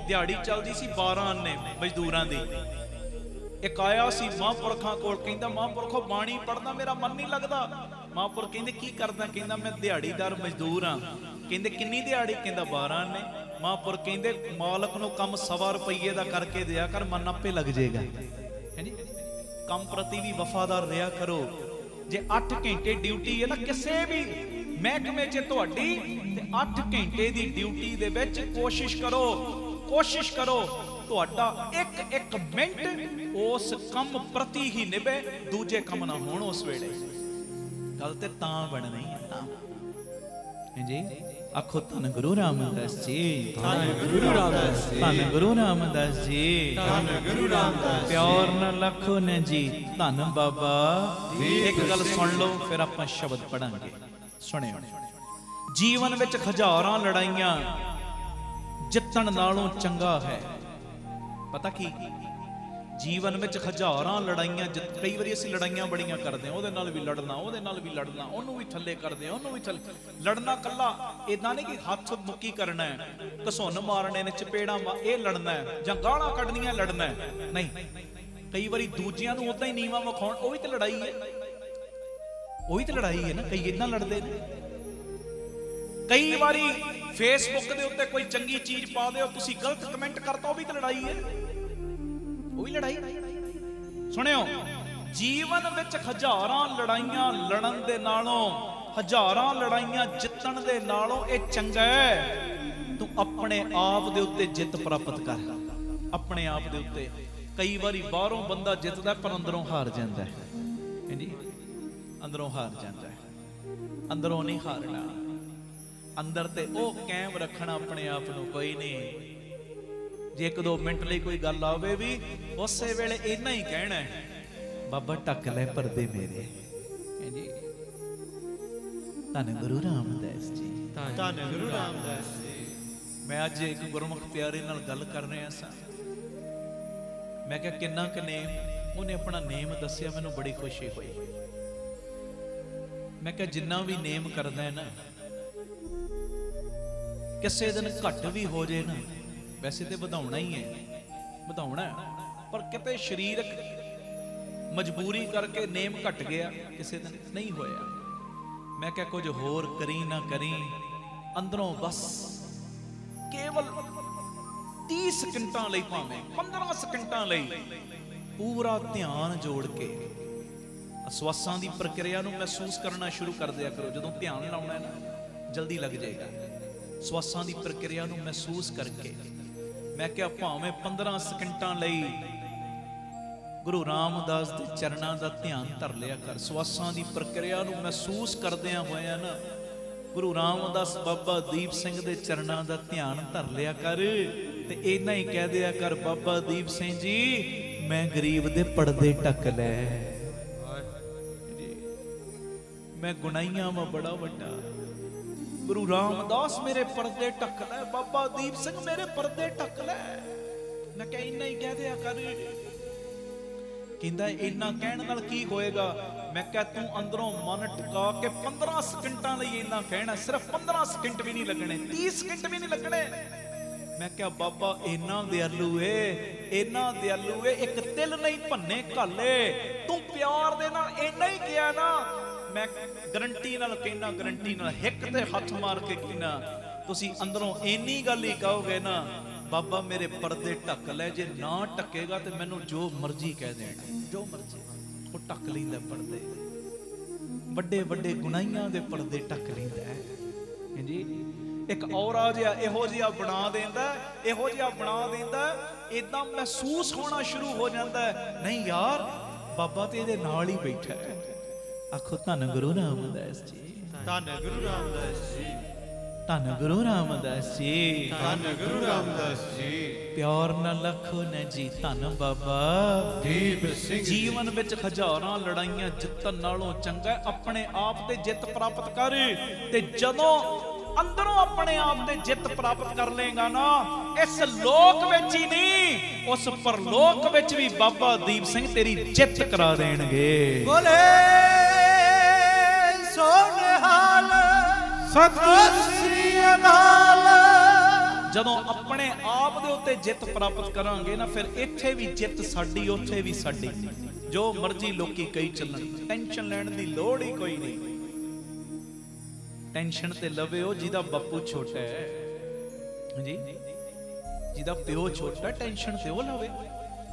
ਦਿਹਾੜੀ ਚੱਲਦੀ ਸੀ 12 ਆਨੇ ਮਜ਼ਦੂਰਾਂ ਦੀ। ਇੱਕ ਆਇਆ ਸੀ ਮਹਾਂਪੁਰਖਾਂ ਕੋਲ, ਕਹਿੰਦਾ ਮਹਾਂਪੁਰਖੋ ਬਾਣੀ ਪੜ੍ਹਦਾ ਮੇਰਾ ਮਨ ਨਹੀਂ ਲੱਗਦਾ। ਮਹਾਂਪੁਰਖ ਕਹਿੰਦੇ ਕੀ ਕਰਦਾ? ਕਹਿੰਦਾ ਮੈਂ ਦਿਹਾੜੀਦਾਰ ਮਜ਼ਦੂਰ ਹਾਂ। ਕਹਿੰਦੇ ਕਿੰਨੀ ਦਿਹਾੜੀ? ਕਹਿੰਦਾ 12 ਆਨੇ। ਮਹਾਂਪੁਰਖ ਕਹਿੰਦੇ ਮਾਲਕ ਨੂੰ ਕੰਮ 1.25 ਰੁਪਏ ਦਾ ਕਰਕੇ ਦਿਆ ਕਰ, ਮਨ ਆਪੇ ਲੱਗ ਜਾਏਗਾ। ਹੈਂਜੀ, ਕੰਮ ਪ੍ਰਤੀ ਵੀ ਵਫਾਦਾਰ ਰਿਹਾ ਕਰੋ। ਜੇ 8 ਘੰਟੇ ਡਿਊਟੀ ਹੈ ਨਾ ਕਿਸੇ ਵੀ ਮਹਿਕਮੇ 'ਚ ਤੁਹਾਡੀ, ਤੇ 8 ਘੰਟੇ ਦੀ ਡਿਊਟੀ ਦੇ ਵਿੱਚ ਕੋਸ਼ਿਸ਼ ਕਰੋ ਤੁਹਾਡਾ ਇੱਕ ਮਿੰਟ ਉਸ ਕੰਮ ਪ੍ਰਤੀ ਹੀ ਨਿਭੇ, ਦੂਜੇ ਕੰਮ ਨਾ ਹੋਣ ਉਸ ਵੇਲੇ। ਗੱਲ ਤੇ ਤਾਂ ਬਣਨੀ ਹੈ ਤਾਂ। ਹਾਂਜੀ, ਆਖੋ ਧੰਨ ਗੁਰੂ ਰਾਮਦਾਸ ਜੀ, ਧੰਨ ਗੁਰੂ ਰਾਮਦਾਸ ਜੀ, ਧੰਨ ਗੁਰੂ ਰਾਮਦਾਸ ਜੀ, ਧੰਨ ਗੁਰੂ ਰਾਮਦਾਸ। ਪਿਆਰ ਨਾਲ ਲੱਖੋ ਨੇ ਜੀ, ਧੰਨ ਬਾਬਾ। ਇੱਕ ਗੱਲ ਸੁਣ ਲਓ, ਫਿਰ ਆਪਾਂ ਸ਼ਬਦ ਪੜਾਂਗੇ। ਸੁਣਿਓ, ਜੀਵਨ ਵਿੱਚ ਹਜ਼ਾਰਾਂ ਲੜਾਈਆਂ ਜਿੱਤਣ ਨਾਲੋਂ ਚੰਗਾ ਹੈ। ਪਤਾ ਕੀ, ਜੀਵਨ ਵਿੱਚ ਹਜ਼ਾਰਾਂ ਲੜਾਈਆਂ ਕਈ ਵਾਰੀ ਅਸੀਂ ਲੜਾਈਆਂ ਬੜੀਆਂ ਕਰਦੇ ਹਾਂ, ਉਹਦੇ ਨਾਲ ਵੀ ਲੜਨਾ, ਉਹਦੇ ਨਾਲ ਵੀ ਲੜਨਾ, ਉਹਨੂੰ ਵੀ ਥੱਲੇ ਕਰਦੇ, ਉਹਨੂੰ ਵੀ ਥੱਲੇ ਲੜਨਾ। ਕੱਲਾ ਇਦਾਂ ਨਹੀਂ ਕਿ ਹੱਥ ਮੁੱਕੀ ਕਰਨਾ ਹੈ, ਘਸੁੰਨ ਮਾਰਨੇ ਨੇ, ਚਪੇੜਾਂ ਇਹ ਲੜਨਾ ਹੈ, ਜਾਂ ਗਾਲਾਂ ਕੱਢਣੀਆਂ ਲੜਨਾ ਹੈ, ਨਹੀਂ। ਕਈ ਵਾਰੀ ਦੂਜਿਆਂ ਨੂੰ ਉਦਾਂ ਹੀ ਨੀਵਾਂ ਵਿਖਾਉਣ, ਉਹ ਵੀ ਤਾਂ ਲੜਾਈ ਹੈ, ਉਹ ਵੀ ਤਾਂ ਲੜਾਈ ਹੈ ਨਾ। ਕਈ ਇਦਾਂ ਲੜਦੇ ਨੇ। ਕਈ ਵਾਰੀ ਫੇਸਬੁੱਕ ਦੇ ਉੱਤੇ ਕੋਈ ਚੰਗੀ ਚੀਜ਼ ਪਾ ਦਿਓ, ਤੁਸੀਂ ਗਲਤ ਕਮੈਂਟ ਕਰਤਾ, ਉਹ ਵੀ ਤਾਂ ਲੜਾਈ ਹੈ, ਉਹ ਵੀ ਲੜਾਈ। ਸੁਣਿਓ, ਜੀਵਨ ਵਿੱਚ ਹਜ਼ਾਰਾਂ ਲੜਾਈਆਂ ਲੜਨ ਦੇ ਨਾਲੋਂ, ਹਜ਼ਾਰਾਂ ਲੜਾਈਆਂ ਜਿੱਤਣ ਦੇ ਨਾਲੋਂ ਇਹ ਚੰਗਾ ਹੈ ਤੂੰ ਆਪਣੇ ਆਪ ਦੇ ਉੱਤੇ ਜਿੱਤ ਪ੍ਰਾਪਤ ਕਰ। ਆਪਣੇ ਆਪ ਦੇ ਉੱਤੇ। ਕਈ ਵਾਰੀ ਬਾਹਰੋਂ ਬੰਦਾ ਜਿੱਤਦਾ ਪਰ ਅੰਦਰੋਂ ਹਾਰ ਜਾਂਦਾ ਹੈ। ਹਾਂਜੀ, ਅੰਦਰੋਂ ਹਾਰ ਜਾਂਦਾ ਹੈ। ਅੰਦਰੋਂ ਨਹੀਂ ਹਾਰਨਾ, ਅੰਦਰ ਤੇ ਉਹ ਕਾਇਮ ਰੱਖਣਾ ਆਪਣੇ ਆਪ ਨੂੰ। ਕੋਈ ਨਹੀਂ, ਜੇ 1-2 ਮਿੰਟ ਲਈ ਕੋਈ ਗੱਲ ਆਵੇ ਵੀ ਉਸੇ ਵੇਲੇ ਇੰਨਾ ਹੀ ਕਹਿਣਾ ਹੈ, ਬਾਬਾ ਢੱਕ ਲੈ ਪਰਦੇ ਮੇਰੇ। ਹਾਂਜੀ, ਧੰਨ ਗੁਰੂ ਰਾਮਦਾਸ ਜੀ, ਧੰਨ ਗੁਰੂ ਰਾਮਦਾਸ ਜੀ। ਮੈਂ ਅੱਜ ਇੱਕ ਗੁਰਮੁਖ ਪਿਆਰੇ ਨਾਲ ਗੱਲ ਕਰ ਰਿਹਾ ਸਾਂ। ਮੈਂ ਕਿਹਾ ਕਿੰਨਾ ਕੁ ਨੇਮ, ਉਹਨੇ ਆਪਣਾ ਨੇਮ ਦੱਸਿਆ, ਮੈਨੂੰ ਬੜੀ ਖੁਸ਼ੀ ਹੋਈ। ਮੈਂ ਕਿਹਾ ਜਿੰਨਾ ਵੀ ਨੇਮ ਕਰਦਾ ਹੈ ਨਾ, ਕਿਸੇ ਦਿਨ ਘੱਟ ਵੀ ਹੋ ਜੇ ਨਾ, ਵੈਸੇ ਤੇ ਵਧਾਉਣਾ ਹੀ ਹੈ, ਵਧਾਉਣਾ, ਪਰ ਕਿਤੇ ਸਰੀਰਕ ਮਜਬੂਰੀ ਕਰਕੇ ਨੇਮ ਘਟ ਗਿਆ, ਕਿਸੇ ਦਿਨ ਨਹੀਂ ਹੋਇਆ। ਮੈਂ ਕਿਹਾ ਕੁਝ ਹੋਰ ਕਰੀ ਨਾ ਕਰੀ, ਅੰਦਰੋਂ ਬਸ ਕੇਵਲ 30 ਸਕਿੰਟਾਂ ਲਈ, ਭਾਵੇਂ 15 ਸਕਿੰਟਾਂ ਲਈ ਪੂਰਾ ਧਿਆਨ ਜੋੜ ਕੇ ਸਵਾਸਾਂ ਦੀ ਪ੍ਰਕਿਰਿਆ ਨੂੰ ਮਹਿਸੂਸ ਕਰਨਾ ਸ਼ੁਰੂ ਕਰ ਦਿਆ ਕਰੋ। ਜਦੋਂ ਧਿਆਨ ਲਾਉਣਾ ਹੈ ਨਾ, ਜਲਦੀ ਲੱਗ ਜਾਏਗਾ। ਸਵਾਸਾਂ ਦੀ ਪ੍ਰਕਿਰਿਆ ਨੂੰ ਮਹਿਸੂਸ ਕਰਕੇ ਮੈਂ ਕਿਹਾ ਭਾਵੇਂ 15 ਸਕਿੰਟਾਂ ਲਈ ਗੁਰੂ ਰਾਮਦਾਸ ਦੇ ਚਰਨਾਂ ਦਾ ਧਿਆਨ ਧਰ ਲਿਆ ਕਰ। ਸਵਾਸਾਂ ਦੀ ਪ੍ਰਕਿਰਿਆ ਨੂੰ ਮਹਿਸੂਸ ਕਰਦਿਆਂ ਹੋਇਆਂ ਨਾ ਗੁਰੂ ਰਾਮਦਾਸ ਬਾਬਾ ਦੀਪ ਸਿੰਘ ਦੇ ਚਰਨਾਂ ਦਾ ਧਿਆਨ ਧਰ ਲਿਆ ਕਰ ਤੇ ਇੰਨਾ ਹੀ ਕਹਿ ਦਿਆ ਕਰ, ਬਾਬਾ ਦੀਪ ਸਿੰਘ ਜੀ ਮੈਂ ਗਰੀਬ ਦੇ ਪਰਦੇ ਢੱਕ ਲੈ, ਮੈਂ ਗੁਨਾਹੀਆਂ ਵਾਂ ਬੜਾ ਵੱਡਾ, ਗੁਰੂ ਰਾਮਦਾਸ ਮੇਰੇ ਪਰਦੇ ਢੱਕ ਲੈ, ਬਾਬਾ ਦੀਪ ਸਿੰਘ ਮੇਰੇ ਪਰਦੇ ਢੱਕ ਲੈ। ਮੈਂ ਕਿਹਾ ਇੰਨਾ ਹੀ ਕਹਿ ਦਿਆ ਕਰ। ਕਹਿੰਦਾ ਇੰਨਾ ਕਹਿਣ ਨਾਲ ਕੀ ਹੋਏਗਾ? ਮੈਂ ਕਿਹਾ ਤੂੰ ਅੰਦਰੋਂ ਮਨ ਟਿਕਾ ਕੇ 15 ਸਕਿੰਟਾਂ ਲਈ ਇੰਨਾ ਕਹਿਣਾ, ਸਿਰਫ 15 ਸਕਿੰਟ ਵੀ ਨਹੀਂ ਲੱਗਣੇ, 30 ਸਕਿੰਟ ਵੀ ਨਹੀਂ ਲੱਗਣੇ। ਮੈਂ ਕਿਹਾ ਬਾਬਾ ਇੰਨਾ ਦਿਆਲੂ ਏ, ਇੰਨਾ ਦਿਆਲੂ ਏ, ਇੱਕ ਤਿਲ ਨਹੀਂ ਭੰਨੇ ਘਾਲੇ, ਤੂੰ ਪਿਆਰ ਦੇ ਨਾਲ ਇੰਨਾ ਹੀ ਕਿਹਾ ਨਾ, ਮੈਂ ਗਰੰਟੀ ਨਾਲ ਕਹਿਣਾ, ਗਰੰਟੀ ਨਾਲ ਹਿੱਕ ਤੇ ਹੱਥ ਮਾਰ ਕੇ ਕਹਿਣਾ, ਤੁਸੀਂ ਅੰਦਰੋਂ ਇੰਨੀ ਗੱਲ ਹੀ ਕਹੋਗੇ ਨਾ, ਬਾਬਾ ਮੇਰੇ ਪਰਦੇ ਢੱਕ ਲੈ, ਜੇ ਨਾ ਢੱਕੇਗਾ ਤੇ ਮੈਨੂੰ ਜੋ ਮਰਜ਼ੀ ਕਹਿ ਦੇਣਾ, ਜੋ ਮਰਜ਼ੀ। ਉਹ ਢੱਕ ਲੈਂਦਾ ਪਰਦੇ, ਵੱਡੇ ਵੱਡੇ ਗੁਨਾਹੀਆਂ ਦੇ ਪਰਦੇ ਢੱਕ ਲੈਂਦਾ ਹੈ ਜੀ। ਇੱਕ ਔਰਾ ਜਿਹਾ ਇਹੋ ਜਿਹਾ ਬਣਾ ਦਿੰਦਾ, ਇਹੋ ਜਿਹਾ ਬਣਾ ਦਿੰਦਾ, ਇਦਾਂ ਮਹਿਸੂਸ ਹੋਣਾ ਸ਼ੁਰੂ ਹੋ ਜਾਂਦਾ, ਨਹੀਂ ਯਾਰ ਬਾਬਾ ਤੇ ਇਹਦੇ ਨਾਲ ਹੀ ਬੈਠਾ ਹੈ। ਆਖੋ ਧੰਨ ਗੁਰੂ ਰਾਮਦਾਸ ਜੀ, ਧੰਨ ਗੁਰੂ ਰਾਮਦਾਸ ਜੀ, ਧੰਨ ਗੁਰੂ ਰਾਮਦਾਸ ਜੀ, ਧੰਨ ਗੁਰੂ ਰਾਮਦਾਸ ਜੀ। ਪਿਆਰ ਨਾਲ ਲਖੋ ਨਾ ਜੀ ਧੰਨ ਬਾਬਾ ਦੀਪ ਸਿੰਘ। ਜੀਵਨ ਵਿੱਚ ਹਜ਼ਾਰਾਂ ਲੜਾਈਆਂ ਜਿੱਤਣ ਨਾਲੋਂ ਚੰਗਾ ਆਪਣੇ ਆਪ ਤੇ ਜਿੱਤ ਪ੍ਰਾਪਤ ਕਰ, ਤੇ ਜਦੋਂ ਅੰਦਰੋਂ ਆਪਣੇ ਆਪ ਤੇ ਜਿੱਤ ਪ੍ਰਾਪਤ ਕਰ ਲੇਗਾ ਨਾ, ਇਸ ਲੋਕ ਵਿੱਚ ਹੀ ਨਹੀਂ ਉਸ ਪਰਲੋਕ ਵਿੱਚ ਵੀ ਬਾਬਾ ਦੀਪ ਸਿੰਘ ਤੇਰੀ ਜਿੱਤ ਕਰਾ ਦੇਣਗੇ। ਬੋਲੇ ਸੋਨਿਹਾਲ ਸਤਿ ਸ੍ਰੀ ਅਕਾਲ। ਜਦੋਂ ਆਪਣੇ ਆਪ ਦੇ ਉੱਤੇ ਜਿੱਤ ਪ੍ਰਾਪਤ ਕਰਾਂਗੇ ਨਾ, ਫਿਰ ਇੱਥੇ ਵੀ ਜਿੱਤ ਸਾਡੀ, ਉੱਥੇ ਵੀ ਸਾਡੀ। ਜੋ ਮਰਜ਼ੀ ਲੋਕੀ ਕਹੀ ਚੱਲਣ, ਟੈਨਸ਼ਨ ਲੈਣ ਦੀ ਲੋੜ ਹੀ ਕੋਈ ਨਹੀਂ। ਟੈਨਸ਼ਨ ਤੇ ਲਵੇ ਉਹ ਜਿਹਦਾ ਬਾਪੂ ਛੋਟਾ ਹੈ ਜੀ, ਜਿਹਦਾ ਪਿਓ ਛੋਟਾ, ਟੈਨਸ਼ਨ ਤੇ ਉਹ ਲਵੇ।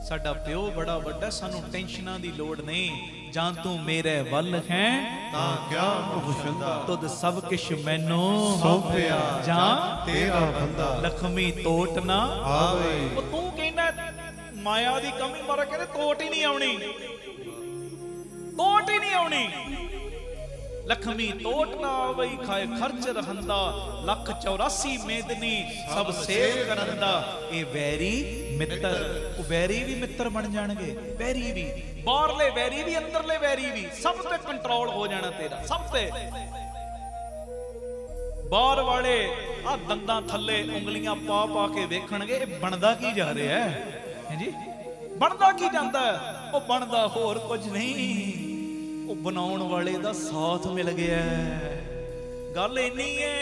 ਸਾਡਾ ਪਿਓ ਬੜਾ ਵੱਡਾ, ਸਾਨੂੰ ਟੈਨਸ਼ਨਾਂ ਦੀ ਲੋੜ ਨਹੀਂ। ਜਾਂ ਤੂੰ ਮੇਰੇ ਵੱਲ ਹੈ ਤਾਂ ਕਿਆ ਮੁਖਸ਼ੰਦਾ, ਤੁਧ ਸਭ ਕਿਛ ਮੈਨੂੰ ਸੌਂਪਿਆ, ਜਾਂ ਤੇਰਾ ਬੰਦਾ ਲਖਮੀ ਤੋਟ ਨਾ ਆਵੇ। ਉਹ ਤੂੰ ਕਹਿੰਦਾ ਮਾਇਆ ਦੀ ਕਮੀ ਮਾਰਾ ਕਹਿੰਦੇ ਤੋਟ ਹੀ ਨਹੀਂ ਆਉਣੀ, ਤੋਟ ਹੀ ਨਹੀਂ ਆਉਣੀ। ਲਖਮੀ ਤੋਟ ਨਾ ਆਵੇ ਖਾਏ ਖਰਚ ਰਹੰਦਾ, ਲੱਖ 84 ਮੇਦਨੀ ਸਭ ਸੇਵ ਕਰੰਦਾ। ਇਹ ਵੈਰੀ ਮਿੱਤਰ, ਉਹ ਵੈਰੀ ਵੀ ਮਿੱਤਰ ਬਣ ਜਾਣਗੇ, ਵੈਰੀ ਵੀ, ਬਾਹਰਲੇ ਵੈਰੀ ਵੀ, ਅੰਦਰਲੇ ਵੈਰੀ ਵੀ, ਸਭ ਤੇ ਕੰਟਰੋਲ ਹੋ ਜਾਣਾ ਤੇਰਾ, ਸਭ ਤੇ। ਬਾਹਰ ਵਾਲੇ ਆ ਦੰਦਾਂ ਥੱਲੇ ਉਂਗਲੀਆਂ ਪਾ ਪਾ ਕੇ ਵੇਖਣਗੇ ਇਹ ਬਣਦਾ ਕੀ ਜਾ ਰਿਹਾ ਹੈ ਜੀ, ਬਣਦਾ ਕੀ ਜਾਂਦਾ। ਉਹ ਬਣਦਾ ਹੋਰ ਕੁਝ ਨਹੀਂ, ਉਹ ਬਣਾਉਣ ਵਾਲੇ ਦਾ ਸਾਥ ਮਿਲ ਗਿਆ। ਗੱਲ ਇੰਨੀ ਏ,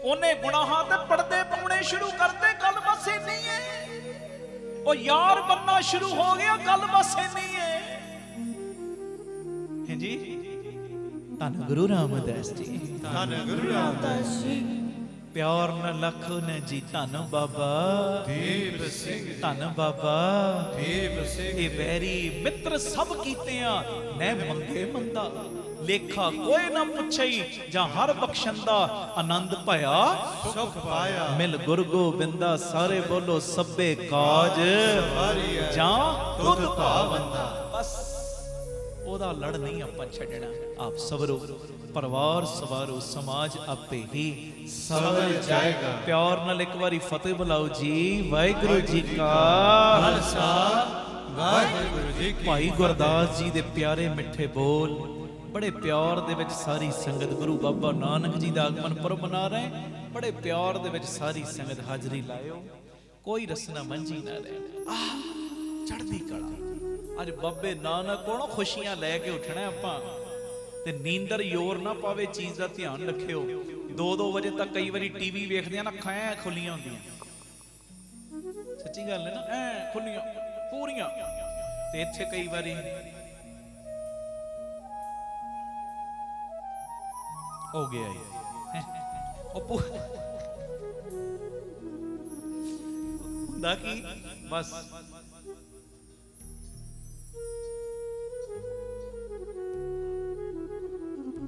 ਉਹਨੇ ਗੁਨਾਹਾਂ ਤੇ ਪਰਦੇ ਪਾਉਣੇ ਸ਼ੁਰੂ ਕਰਤੇ, ਗੱਲ ਬਸ ਇੰਨੀ ਏ। ਉਹ ਯਾਰ ਬੰਨਾ ਸ਼ੁਰੂ ਹੋ ਗਿਆ, ਗੱਲ ਬਸ ਇੰਨੀ ਏ ਜੀ। ਧੰਨ ਗੁਰੂ ਰਾਮਦਾਸ ਜੀ, ਧੰਨ ਗੁਰੂ ਰਾਮਦਾਸ ਜੀ। ਪਿਆਰ ਨਾਲ ਲਖੋ ਨਾ ਜੀ ਧੰਨ ਬਾਬਾ ਦੀਪ ਸਿੰਘ, ਧੰਨ ਬਾਬਾ ਦੀਪ ਸਿੰਘ। ਇਹ ਵੈਰੀ ਮਿੱਤਰ ਸਭ ਕੀਤਿਆਂ ਮੈਂ ਮੰਗੇ ਮੰਦਾ, ਲੇਖਾ ਕੋਈ ਨਾ ਪੁੱਛਈ, ਜਾਂ ਹਰ ਬਖਸ਼ੰਦਾ ਆਨੰਦ ਭਇਆ ਸੁਖ ਪਾਇਆ। ਮਿਲ ਗੁਰ ਗੋਬਿੰਦਾ ਸਾਰੇ ਬੋਲੋ ਸਭੇ ਕਾਜ ਜਾਂ ਤੁਧ ਭਾਵੰਦਾ। ਬਸ ਉਹਦਾ ਲੜ ਨਹੀਂ ਆਪਾਂ ਛੱਡਣਾ। ਆਪ ਸਵਰੋ, ਪਰਿਵਾਰ ਸਵਾਰੋ, ਸਮਾਜ ਆਪੇ ਹੀ ਸਵਰ ਜਾਏਗਾ। ਪਿਆਰ ਨਾਲ ਇੱਕ ਵਾਰੀ ਫਤਿਹ ਬੁਲਾਓ ਜੀ। ਵਾਹਿਗੁਰੂ ਜੀ ਕਾ ਖਾਲਸਾ, ਵਾਹਿਗੁਰੂ ਜੀ ਕੀ ਭਾਈ ਗੁਰਦਾਸ ਜੀ ਦੇ ਪਿਆਰੇ ਮਿੱਠੇ ਬੋਲ, ਬੜੇ ਪਿਆਰ ਦੇ ਵਿੱਚ ਸਾਰੀ ਸੰਗਤ ਗੁਰੂ ਬਾਬਾ ਨਾਨਕ ਜੀ ਦਾ ਆਗਮਨ ਪੁਰਬ ਮਨਾ ਰਹੇ। ਬੜੇ ਪਿਆਰ ਦੇ ਵਿੱਚ ਸਾਰੀ ਸੰਗਤ ਹਾਜ਼ਰੀ ਲਾਇਓ, ਕੋਈ ਰਸਨਾ ਮੰਝੀ ਨਾ ਰਹਿ। ਚੜ੍ਹਦੀ ਕਲਾ। ਅੱਜ ਬਾਬੇ ਨਾਨਕ ਕੋਲੋਂ ਖੁਸ਼ੀਆਂ ਲੈ ਕੇ ਉੱਠਣਾ ਆਪਾਂ, ਤੇ ਨੀਂਦਰ ਯੋਰ ਨਾ ਪਾਵੇ, ਚੀਜ਼ ਦਾ ਧਿਆਨ ਰੱਖਿਓ। 2-2 ਵਜੇ ਤੱਕ ਕਈ ਵਾਰੀ ਟੀਵੀ ਵੇਖਦੇ ਆ ਨਾ, ਅੱਖਾਂ ਐ ਖੁੱਲੀਆਂ ਹੁੰਦੀਆਂ, ਸੱਚੀ ਗੱਲ ਹੈ ਨਾ, ਐ ਖੁੱਲੀਆਂ ਪੂਰੀਆਂ। ਤੇ ਇੱਥੇ ਕਈ ਵਾਰੀ ਹੋ ਗਿਆ ਉਹ ਦਾ ਕੀ ਬਸ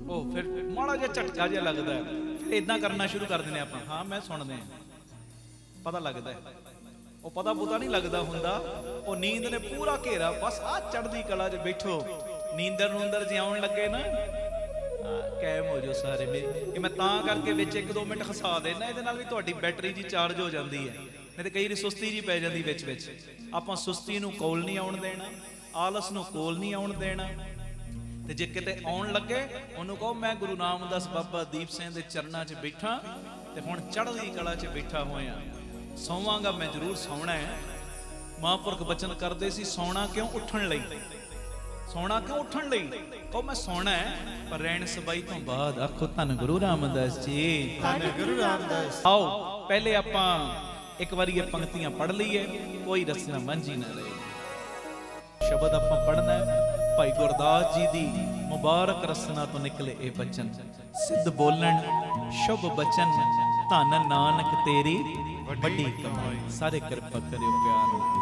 ਉਹ ਫਿਰ ਮਾੜਾ ਜਿਹਾ ਝਟਕਾ ਜਿਹਾ ਲੱਗਦਾ, ਫਿਰ ਇਦਾਂ ਕਰਨਾ ਸ਼ੁਰੂ ਕਰ ਦਿੰਦੇ ਆਪਾਂ। ਹਾਂ ਮੈਂ ਸੁਣਦੇ ਆ, ਪਤਾ ਲੱਗਦਾ, ਉਹ ਪਤਾ ਪੁਤਾ ਨਹੀਂ ਲੱਗਦਾ ਹੁੰਦਾ। ਉਹ ਨੀਂਦ ਨੇ ਪੂਰਾ ਘੇਰਾ, ਬਸ ਆ ਚੜ੍ਹਦੀ ਕਲਾ 'ਚ ਬੈਠੋ। ਨੀਂਦਰ ਨੂੰ ਅੰਦਰ ਜੇ ਆਉਣ ਲੱਗੇ ਨਾ, ਕਾਇਮ ਹੋ ਜਾਓ ਸਾਰੇ ਮੇਰੇ। ਇਹ ਮੈਂ ਤਾਂ ਕਰਕੇ ਵਿੱਚ 1-2 ਮਿੰਟ ਖਸਾ ਦੇਣਾ, ਇਹਦੇ ਨਾਲ ਵੀ ਤੁਹਾਡੀ ਬੈਟਰੀ ਜੀ ਚਾਰਜ ਹੋ ਜਾਂਦੀ ਹੈ, ਨਹੀਂ ਤੇ ਕਈ ਵਾਰੀ ਸੁਸਤੀ ਜੀ ਪੈ ਜਾਂਦੀ ਵਿੱਚ ਵਿੱਚ। ਆਪਾਂ ਸੁਸਤੀ ਨੂੰ ਕੋਲ ਨਹੀਂ ਆਉਣ ਦੇਣਾ, ਆਲਸ ਨੂੰ ਕੋਲ ਨਹੀਂ ਆਉਣ ਦੇਣਾ। ਤੇ ਜੇ ਕਿਤੇ ਆਉਣ ਲੱਗੇ ਉਹਨੂੰ ਕਹੋ ਮੈਂ ਗੁਰੂ ਰਾਮਦਾਸ ਬਾਬਾ ਦੀਪ ਸਿੰਘ ਦੇ ਚਰਨਾਂ 'ਚ ਬੈਠਾ ਤੇ ਹੁਣ ਚੜ੍ਹਦੀ ਕਲਾ 'ਚ ਬੈਠਾ ਹੋਇਆ, ਸੌਵਾਂਗਾ ਮੈਂ ਜ਼ਰੂਰ ਸੌਣਾ ਹੈ। ਮਹਾਂਪੁਰਖ ਬਚਨ ਕਰਦੇ ਸੀ ਸੌਣਾ ਕਿਉਂ? ਉੱਠਣ ਲਈ। ਸੌਣਾ ਕਿਉਂ? ਉੱਠਣ ਲਈ। ਕਹੋ ਮੈਂ ਸੌਣਾ ਹੈ ਪਰ ਰਹਿਣ ਸਬਾਈ ਤੋਂ ਬਾਅਦ। ਆਖੋ ਧੰਨ ਗੁਰੂ ਰਾਮਦਾਸ ਜੀ, ਧੰਨ ਗੁਰੂ ਰਾਮਦਾਸ। ਆਓ ਪਹਿਲੇ ਆਪਾਂ ਇੱਕ ਵਾਰੀ ਇਹ ਪੰਕਤੀਆਂ ਪੜ੍ਹ ਲਈਏ, ਕੋਈ ਰਸਨਾ ਮੰਝੀ ਨਾ ਰਹੇ। ਸ਼ਬਦ ਆਪਾਂ ਪੜ੍ਹਨਾ ਹੈ ਭਾਈ ਗੁਰਦਾਸ ਜੀ ਦੀ ਮੁਬਾਰਕ ਰਸਨਾ ਤੋਂ ਨਿਕਲੇ ਇਹ ਬਚਨ। ਸਿੱਧ ਬੋਲਣ ਸ਼ੁਭ ਬਚਨ, ਧੰਨ ਨਾਨਕ ਤੇਰੀ ਵੱਡੀ ਕਮਾਈ। ਸਾਰੇ ਕਿਰਪਾ ਕਰਿਓ ਪਿਆਰ ਨਾਲ।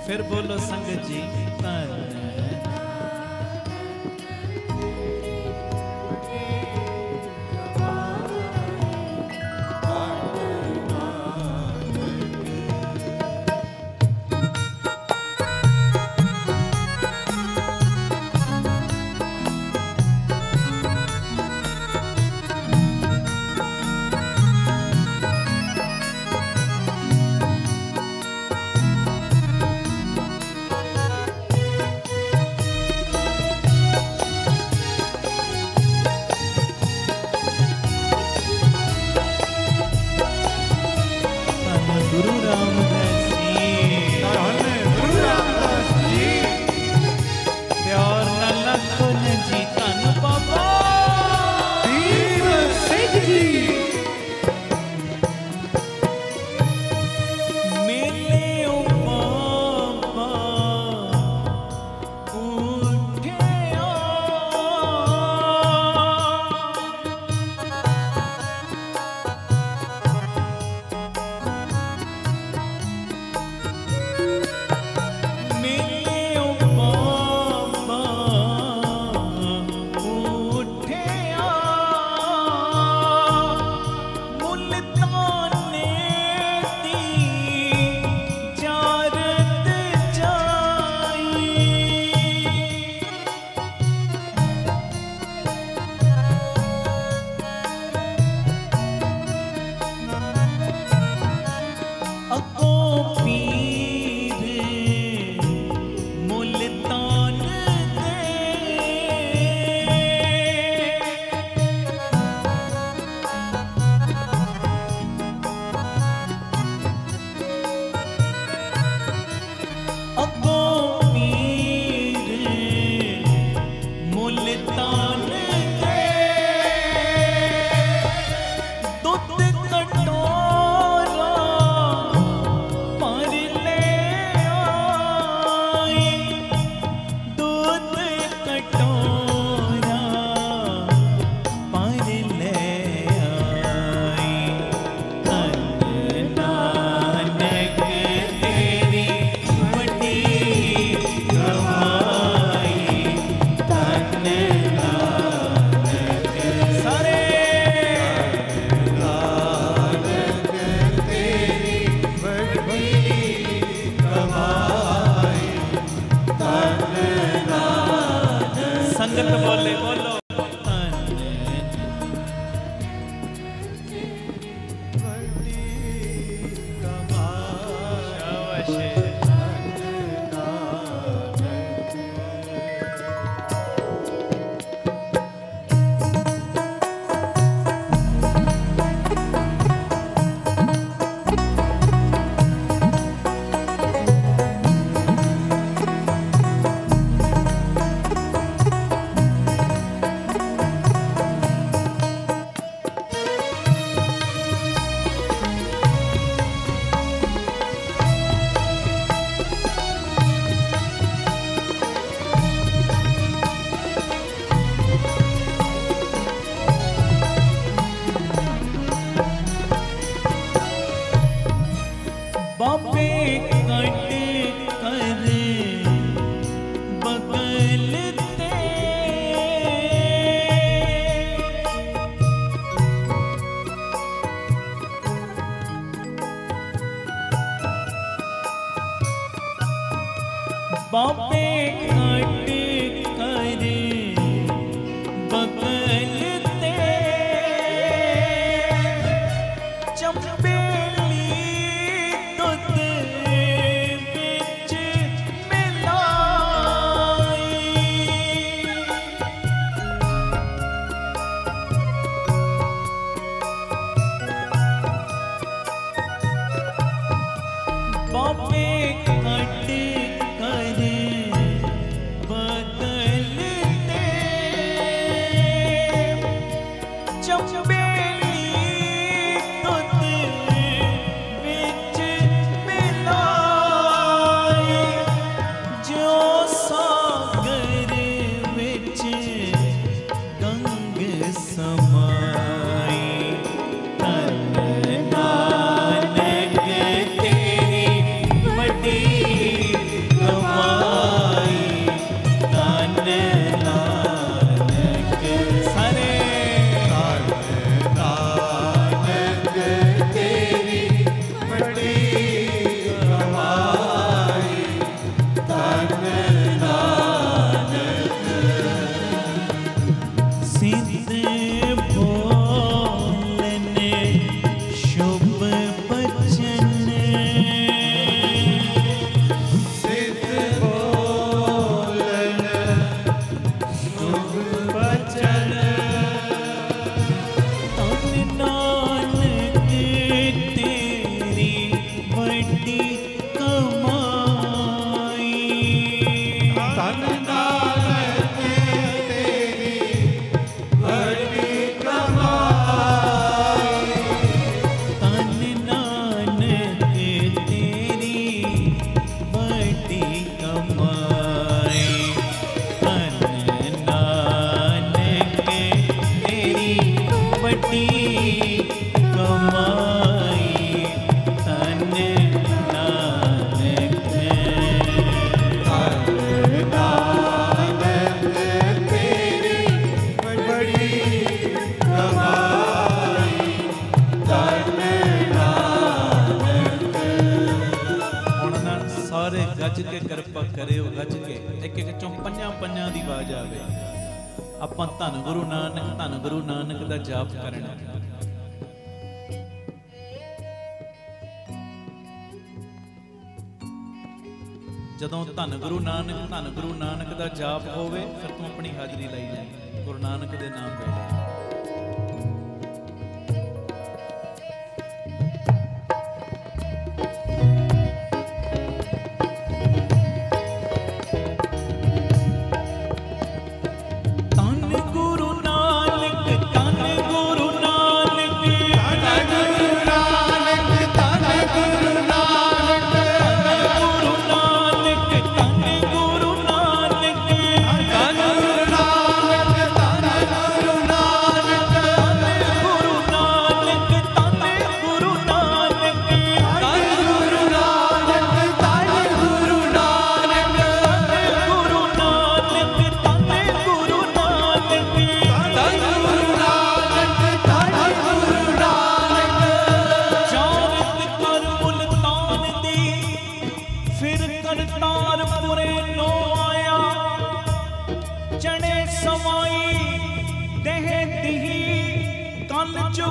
फिर बोलो संगत जी संगत बोले बोलो बापे कट करे बगलते चंबेली तुत बिच मिलाई बापे गज के कृपा करे गज के एक एक चों पंजां पंजां दी आवाज आवे आपां धन गुरु नानक दा जाप करना जदों धन गुरु नानक दा जाप होवे फिर तू अपनी हाजरी लाई जाए गुरु नानक दे नाम ले Nana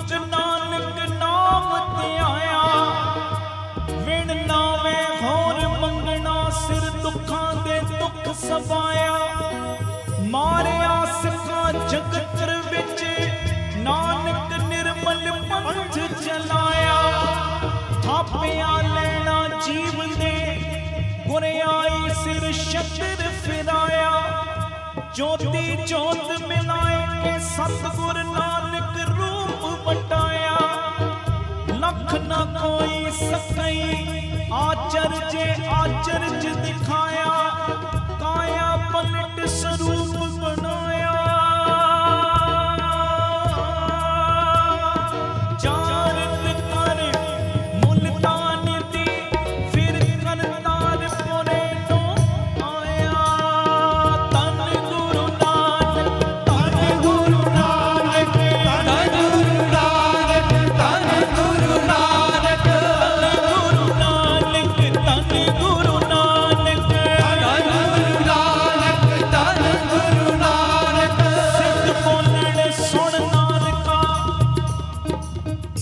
जुग नानक नाम ते आया, विण नावे होर मंगना, सिर दुखां दे दुख सबाया। मारिया सिखा जगत विच, नानक निर्मल पंथ चलाया। थापिया लेना जीव दे, गुरियाई सिर छत्र फिराया। ज्योति ज्योत मिलाए के सतगुर नानक रूप बटाया। लख न कोई सकई आचर्य आचर्य दिखाया। काया पलट स्वरूप बनाया। जारत कर मुल्तान दी, फिर करतार पुरे तो आया। तन गुरु नानक, तन गुरु नानक, तन गुरु नानक, तन गुरु नानक, तन गुरु नानक, तन गुरु नानक, तन गुरु नानक, तन गुरु नानक। सिद्ध बोलण सुन नानका,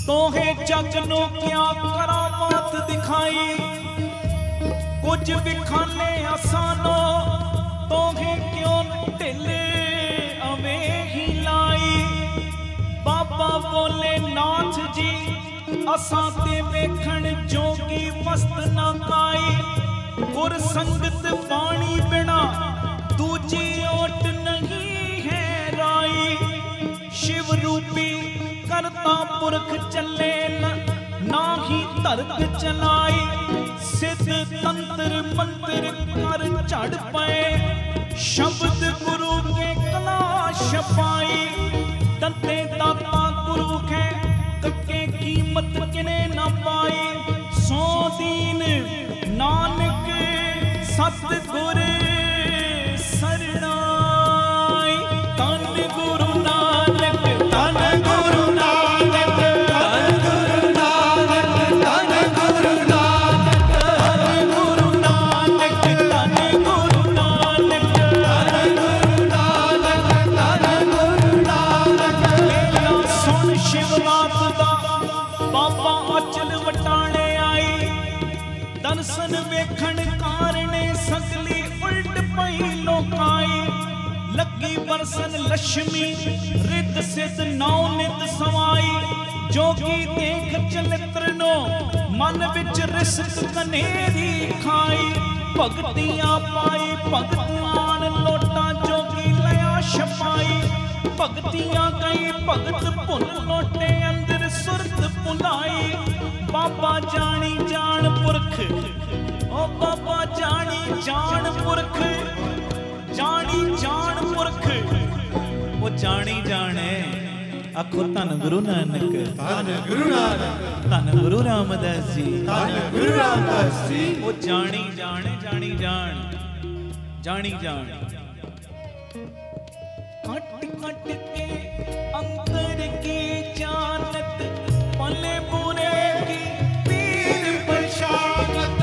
तोहे जग नू क्या करामात दिखाई। कुछ विखाने आसानो, तोहे क्यों ढिले अवें ही लाई। बाबा बोले नाथ जी, असां ते वेखण जोगी मस्त ना काई। गुर संगत पानी बिना, दूजी ओट नहीं है राई। शिव रूपी करता पुरख चले ना ही धरत चलाई। सिद्ध तंत्र मंत्र कर चढ़ पाए, शब्द गुरु के कला छपाई। दत्ते दाता गुरु के कके कीमत किने न पाई। सो दीन नानक सतगुर सरनाई। तन गुरु नानक, तन गुरु नानक, तन गुरु नानक, तन गुरु नानक, तन गुरु नानक, तन गुरु नानक, तन गुरु नानक, तन गुरु नानक। लेला सुन शिवनाथ दा, बाबा अचल वटाणे आई। दर्शन वेखण कारणे सगली उल्ट पई लोकाई। लगी बरसन लक्ष्मी, रिद सिद्ध नौ नित समाई। जोगी देख चलित्र नो, मन विच रिसत कनेरी खाई। भगतियां पाई भगत आन, लोटा जोगी लया छपाई। भगतियां गई भगत भुन, लोटे अंदर सुरत भुलाई। बाबा जानी जान पुरख, ओ बाबा जानी जान पुरख, जानी जान पुरख। वो जानी जाने, आखो धन गुरु नानक, धन गुरु नानक, धन गुरु रामदास जी, धन गुरु रामदास जी। वो जानी जाने, जानी जान, जानी जान। कट कट के अंतर की जानत, पले बुरे की पीर पशानत।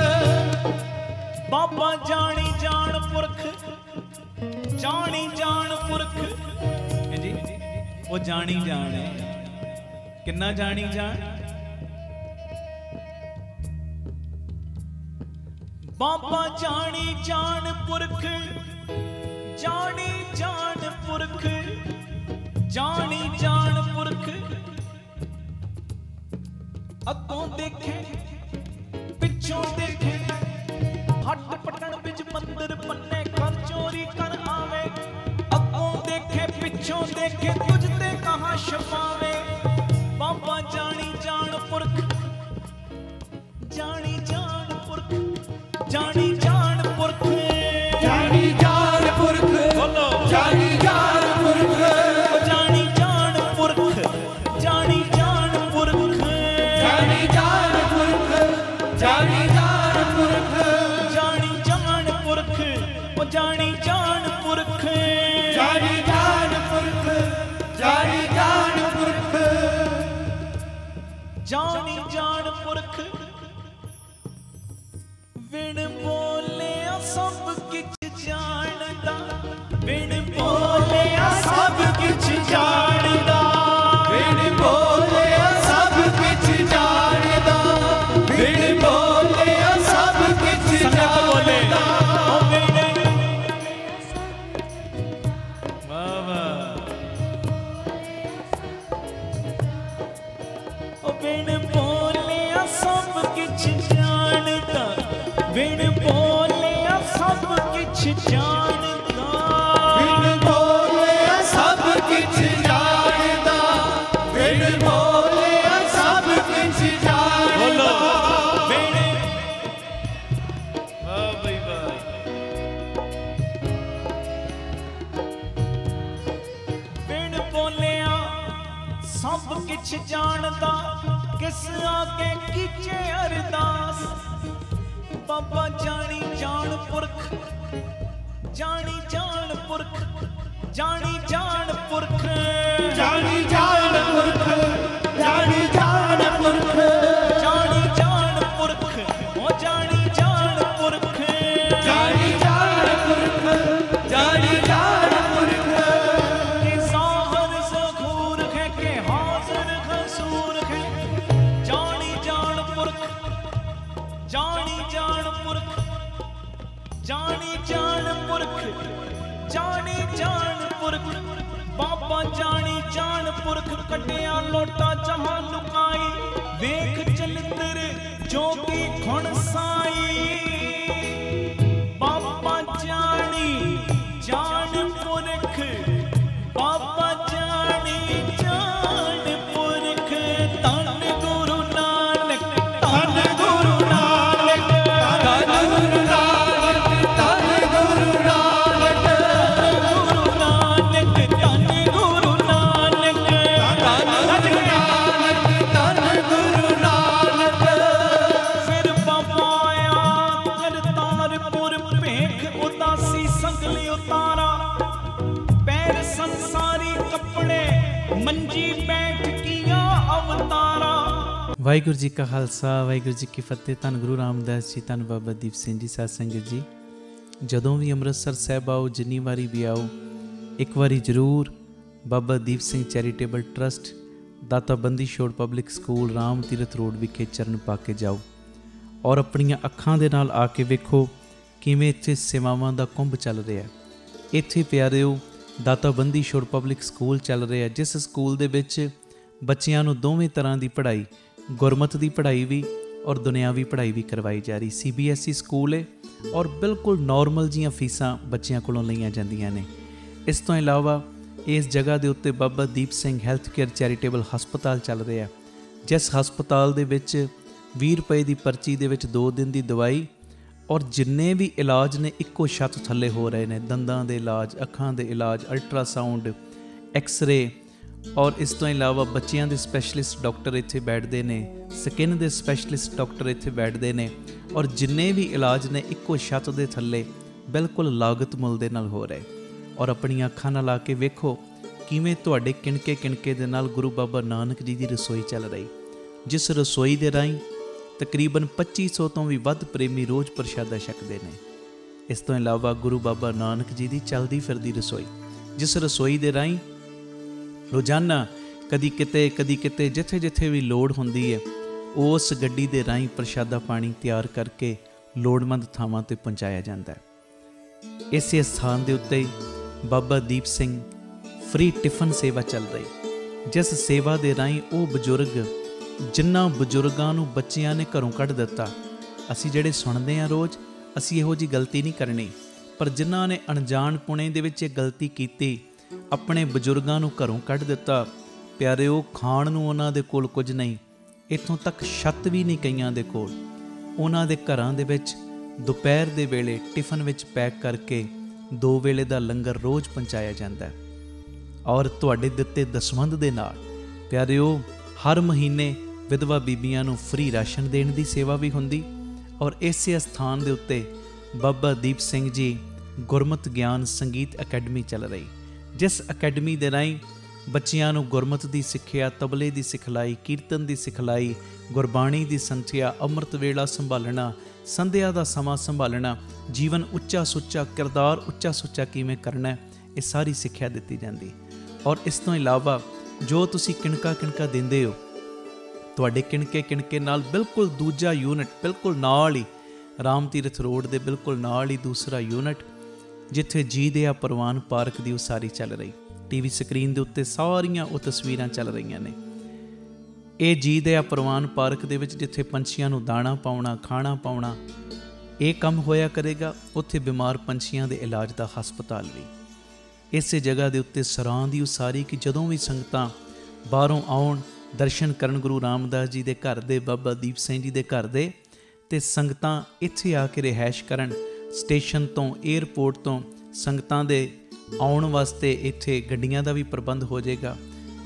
बाबा जानी जान पुरख, जानी जान पुरख जी। वो जानी जान है, किन्ना जानी जान। बाबा जानी जान पुरख, जानी जान पुरख, जानी जान पुरख। अगों देखे पिछों देखे, हट पटन बिच मंदिर बन्ने, कर चोरी कर आवे। अगों देखे पिछों देखे, तुझ ते कहां छपावे। बाबा जानी जान पुरख, जानी जान पुरख, जानी जान पुरख, जानी जान पुरख, बोलो जानी जान पुरख, जानी जान पुरख, जानी जान पुरख, जानी जान पुरख, जानी जान पुरख, जानी जान पुरख, ओ जानी जान पुरख, जानी जान पुरख, जानी जान पुरख, जानी जान पुरख। विण बोलिया सब किछ जानदा, विण बोलिया सब किछ जानदा, विण बोले किछ जानदा, बिन बोलिया सब किछ जानदा, बिन बोलिया सब किछ जानदा। बिन वाह बई वाह, बिन बोलिया सब किछ जानदा, किस आगे कीचे अरदास। बाबा जानी जान पुरख, जानी जान पुरख, जानी जान पुरख, जानी जान पुरख, जानी जान पुरख, जानी जान पुरख, ओ जानी जान पुरख, जानी जान पुरख, जानी जान पुरख। के ज़ाहिर ज़हूर है, के हाज़िर हज़ूर है, जानी जान पुरख, जानी जान पुरख, जानी जान पुरख, जानी जान पुरख। बाबा जानी जान पुरख, कटिया लोटा जहां लुकाई, वेख चलित्र जोगी खुण साई। बाबा जानी जान पुरख, बाबा जानी जान पुरख। धन गुरु नानक, धन गुरु नानक, धन गुरु नानक, धन गुरु नानक, गुरु नानक, धन गुरु नानक, धन गुरु नानक। फिर बाबा आया करतारपुर, भेख उदासी संगली उतारा, पैर संसारी कपड़े, मंजी बैठ किया अवतारा। ਵਾਹਿਗੁਰੂ ਜੀ ਕਾ ਖਾਲਸਾ, ਵਾਹਿਗੁਰੂ ਜੀ ਕੀ ਫਤਿਹ। ਧੰਨ ਗੁਰੂ ਰਾਮਦਾਸ ਜੀ, ਧੰਨ ਬਾਬਾ ਦੀਪ ਸਿੰਘ ਜੀ। ਸਾਧ ਸੰਗਤ ਜੀ, ਜਦੋਂ ਵੀ ਅੰਮ੍ਰਿਤਸਰ ਸਾਹਿਬ ਆਓ, ਜਿੰਨੀ ਵਾਰੀ ਵੀ ਆਓ, ਇੱਕ ਵਾਰੀ ਜ਼ਰੂਰ ਬਾਬਾ ਦੀਪ ਸਿੰਘ ਚੈਰੀਟੇਬਲ ਟਰਸਟ, ਦਾਤਾ Bandi Chhor public school, Ram Tirath road ਵਿਖੇ ਚਰਨ ਪਾ ਕੇ ਜਾਓ ਔਰ ਆਪਣੀਆਂ ਅੱਖਾਂ ਦੇ ਨਾਲ ਆ ਕੇ ਵੇਖੋ ਕਿਵੇਂ ਇੱਥੇ ਸੇਵਾਵਾਂ ਦਾ ਕੁੰਭ ਚੱਲ ਰਿਹਾ। ਇੱਥੇ ਪਿਆਰਿਓ ਦਾਤਾ ਬੰਦੀ ਛੋੜ ਪਬਲਿਕ ਸਕੂਲ ਚੱਲ ਰਿਹਾ, ਜਿਸ ਸਕੂਲ ਦੇ ਵਿੱਚ ਬੱਚਿਆਂ ਨੂੰ ਦੋਵੇਂ ਤਰ੍ਹਾਂ ਦੀ ਪੜ੍ਹਾਈ, ਗੁਰਮਤ ਦੀ ਪੜ੍ਹਾਈ ਵੀ ਔਰ ਦੁਨਿਆਵੀ ਪੜ੍ਹਾਈ ਵੀ ਕਰਵਾਈ ਜਾ ਰਹੀ। CBSE ਸਕੂਲ ਹੈ ਔਰ ਬਿਲਕੁਲ ਨੋਰਮਲ ਜੀਆਂ ਫੀਸਾਂ ਬੱਚਿਆਂ ਕੋਲੋਂ ਲਈਆਂ ਜਾਂਦੀਆਂ ਨੇ। ਇਸ ਤੋਂ ਇਲਾਵਾ ਇਸ ਜਗ੍ਹਾ ਦੇ ਉੱਤੇ Baba Deep Singh health care charitable ਹਸਪਤਾਲ ਚੱਲ ਰਿਹਾ, ਜਿਸ ਹਸਪਤਾਲ ਦੇ ਵਿੱਚ 20 ਰੁਪਏ ਦੀ ਪਰਚੀ ਦੇ ਵਿੱਚ 2 ਦਿਨ ਦੀ ਦਵਾਈ ਔਰ ਜਿੰਨੇ ਵੀ ਇਲਾਜ ਨੇ ਇੱਕੋ ਛੱਤ ਥੱਲੇ ਹੋ ਰਹੇ ਨੇ। ਦੰਦਾਂ ਦੇ ਇਲਾਜ, ਅੱਖਾਂ ਦੇ ਇਲਾਜ, ਅਲਟਰਾਸਾਊਂਡ, ਐਕਸ-ਰੇ ਔਰ ਇਸ ਤੋਂ ਇਲਾਵਾ ਬੱਚਿਆਂ ਦੇ ਸਪੈਸ਼ਲਿਸਟ ਡਾਕਟਰ ਇੱਥੇ ਬੈਠਦੇ ਨੇ, ਸਕਿਨ ਦੇ ਸਪੈਸ਼ਲਿਸਟ ਡਾਕਟਰ ਇੱਥੇ ਬੈਠਦੇ ਨੇ ਔਰ ਜਿੰਨੇ ਵੀ ਇਲਾਜ ਨੇ ਇੱਕੋ ਛੱਤ ਦੇ ਥੱਲੇ ਬਿਲਕੁਲ ਲਾਗਤ ਮੁੱਲ ਦੇ ਨਾਲ ਹੋ ਰਹੇ। ਔਰ ਆਪਣੀਆਂ ਅੱਖਾਂ ਨਾਲ ਆ ਕੇ ਵੇਖੋ ਕਿਵੇਂ ਤੁਹਾਡੇ ਕਿਣਕੇ ਕਿਣਕੇ ਦੇ ਨਾਲ ਗੁਰੂ ਬਾਬਾ ਨਾਨਕ ਜੀ ਦੀ ਰਸੋਈ ਚੱਲ ਰਹੀ, ਜਿਸ ਰਸੋਈ ਦੇ ਰਾਹੀਂ ਤਕਰੀਬਨ 2500 ਤੋਂ ਵੀ ਵੱਧ ਪ੍ਰੇਮੀ ਰੋਜ਼ ਪ੍ਰਸ਼ਾਦਾ ਛਕਦੇ ਨੇ। ਇਸ ਤੋਂ ਇਲਾਵਾ ਗੁਰੂ ਬਾਬਾ ਨਾਨਕ ਜੀ ਦੀ ਚੱਲਦੀ ਫਿਰਦੀ ਰਸੋਈ, ਜਿਸ ਰਸੋਈ ਦੇ ਰਾਹੀਂ ਰੋਜ਼ਾਨਾ ਕਦੀ ਕਿਤੇ ਜਿੱਥੇ ਜਿੱਥੇ ਵੀ ਲੋੜ ਹੁੰਦੀ ਹੈ, ਉਸ ਗੱਡੀ ਦੇ ਰਾਹੀਂ ਪ੍ਰਸ਼ਾਦਾ ਪਾਣੀ ਤਿਆਰ ਕਰਕੇ ਲੋੜਵੰਦ ਥਾਵਾਂ 'ਤੇ ਪਹੁੰਚਾਇਆ ਜਾਂਦਾ ਹੈ। ਇਸੇ ਸਥਾਨ ਦੇ ਉੱਤੇ ਬਾਬਾ ਦੀਪ ਸਿੰਘ ਫ੍ਰੀ ਟਿਫਨ ਸੇਵਾ ਚੱਲ ਰਹੀ, ਜਿਸ ਸੇਵਾ ਦੇ ਰਾਹੀਂ ਉਹ ਬਜ਼ੁਰਗ, ਜਿਨ੍ਹਾਂ ਬਜ਼ੁਰਗਾਂ ਨੂੰ ਬੱਚਿਆਂ ਨੇ ਘਰੋਂ ਕੱਢ ਦਿੱਤਾ, ਅਸੀਂ ਜਿਹੜੇ ਸੁਣਦੇ ਹਾਂ ਰੋਜ਼, ਅਸੀਂ ਇਹੋ ਜਿਹੀ ਗਲਤੀ ਨਹੀਂ ਕਰਨੀ, ਪਰ ਜਿਨ੍ਹਾਂ ਨੇ ਅਣਜਾਣ ਪੁਣੇ ਦੇ ਵਿੱਚ ਇਹ ਗਲਤੀ ਕੀਤੀ, ਆਪਣੇ ਬਜ਼ੁਰਗਾਂ ਨੂੰ ਘਰੋਂ ਕੱਢ ਦਿੱਤਾ, ਪਿਆਰਿਓ ਖਾਣ ਨੂੰ ਉਹਨਾਂ ਦੇ ਕੋਲ ਕੁਝ ਨਹੀਂ, ਇੱਥੋਂ ਤੱਕ ਛੱਤ ਵੀ ਨਹੀਂ ਕਈਆਂ ਦੇ ਕੋਲ। ਉਹਨਾਂ ਦੇ ਘਰਾਂ ਦੇ ਵਿੱਚ ਦੁਪਹਿਰ ਦੇ ਵੇਲੇ ਟਿਫਨ ਵਿੱਚ ਪੈਕ ਕਰਕੇ 2 ਵੇਲੇ ਦਾ ਲੰਗਰ ਰੋਜ਼ ਪਹੁੰਚਾਇਆ ਜਾਂਦਾ ਹੈ। ਔਰ ਤੁਹਾਡੇ ਦਿੱਤੇ ਦਸਵੰਧ ਦੇ ਨਾਲ ਪਿਆਰਿਓ ਹਰ ਮਹੀਨੇ ਵਿਧਵਾ ਬੀਬੀਆਂ ਨੂੰ ਫ੍ਰੀ ਰਾਸ਼ਨ ਦੇਣ ਦੀ ਸੇਵਾ ਵੀ ਹੁੰਦੀ। ਔਰ ਇਸੇ ਸਥਾਨ ਦੇ ਉੱਤੇ ਬਾਬਾ ਦੀਪ ਸਿੰਘ ਜੀ ਗੁਰਮਤ ਗਿਆਨ ਸੰਗੀਤ ਅਕੈਡਮੀ ਚੱਲ ਰਹੀ, ਜਿਸ ਅਕੈਡਮੀ ਦੇ ਰਾਹੀਂ ਬੱਚਿਆਂ ਨੂੰ ਗੁਰਮਤ ਦੀ ਸਿੱਖਿਆ, ਤਬਲੇ ਦੀ ਸਿਖਲਾਈ, ਕੀਰਤਨ ਦੀ ਸਿਖਲਾਈ, ਗੁਰਬਾਣੀ ਦੀ ਸੰਥਿਆ, ਅੰਮ੍ਰਿਤ ਵੇਲਾ ਸੰਭਾਲਣਾ, ਸੰਧਿਆ ਦਾ ਸਮਾਂ ਸੰਭਾਲਣਾ, ਜੀਵਨ ਉੱਚਾ ਸੁੱਚਾ, ਕਿਰਦਾਰ ਉੱਚਾ ਸੁੱਚਾ ਕਿਵੇਂ ਕਰਨਾ, ਇਹ ਸਾਰੀ ਸਿੱਖਿਆ ਦਿੱਤੀ ਜਾਂਦੀ। ਔਰ ਇਸ ਤੋਂ ਇਲਾਵਾ ਜੋ ਤੁਸੀਂ ਕਿਣਕਾ ਕਿਣਕਾ ਦਿੰਦੇ ਹੋ, ਤੁਹਾਡੇ ਕਿਣਕੇ ਕਿਣਕੇ ਨਾਲ ਬਿਲਕੁਲ ਦੂਜਾ ਯੂਨਿਟ, ਬਿਲਕੁਲ ਨਾਲ ਹੀ ਰਾਮ ਤੀਰਥ ਰੋਡ ਦੇ ਬਿਲਕੁਲ ਨਾਲ ਹੀ ਦੂਸਰਾ ਯੂਨਿਟ, ਜਿੱਥੇ ਜੀ ਦਇਆ ਪ੍ਰਵਾਨ ਪਾਰਕ ਦੀ ਉਸਾਰੀ ਚੱਲ ਰਹੀ। TV ਸਕਰੀਨ ਦੇ ਉੱਤੇ ਸਾਰੀਆਂ ਉਹ ਤਸਵੀਰਾਂ ਚੱਲ ਰਹੀਆਂ ਨੇ। ਇਹ ਜੀ ਦਇਆ ਪ੍ਰਵਾਨ ਪਾਰਕ ਦੇ ਵਿੱਚ ਜਿੱਥੇ ਪੰਛੀਆਂ ਨੂੰ ਦਾਣਾ ਪਾਉਣਾ, ਖਾਣਾ ਪਾਉਣਾ, ਇਹ ਕੰਮ ਹੋਇਆ ਕਰੇਗਾ। ਉੱਥੇ ਬਿਮਾਰ ਪੰਛੀਆਂ ਦੇ ਇਲਾਜ ਦਾ ਹਸਪਤਾਲ ਵੀ ਇਸੇ ਜਗ੍ਹਾ ਦੇ ਉੱਤੇ ਸਰਾਂ ਦੀ ਉਸਾਰੀ ਕਿ ਜਦੋਂ ਵੀ ਸੰਗਤਾਂ ਬਾਹਰੋਂ ਆਉਣ ਦਰਸ਼ਨ ਕਰਨ ਗੁਰੂ ਰਾਮਦਾਸ ਜੀ ਦੇ ਘਰ ਦੇ, ਬਾਬਾ ਦੀਪ ਸਿੰਘ ਜੀ ਦੇ ਘਰ ਦੇ, ਤੇ ਸੰਗਤਾਂ ਇੱਥੇ ਆ ਕੇ ਰਿਹਾਇਸ਼ ਕਰਨ। ਸਟੇਸ਼ਨ ਤੋਂ, ਏਅਰਪੋਰਟ ਤੋਂ ਸੰਗਤਾਂ ਦੇ ਆਉਣ ਵਾਸਤੇ ਇੱਥੇ ਗੱਡੀਆਂ ਦਾ ਵੀ ਪ੍ਰਬੰਧ ਹੋ ਜਾਏਗਾ,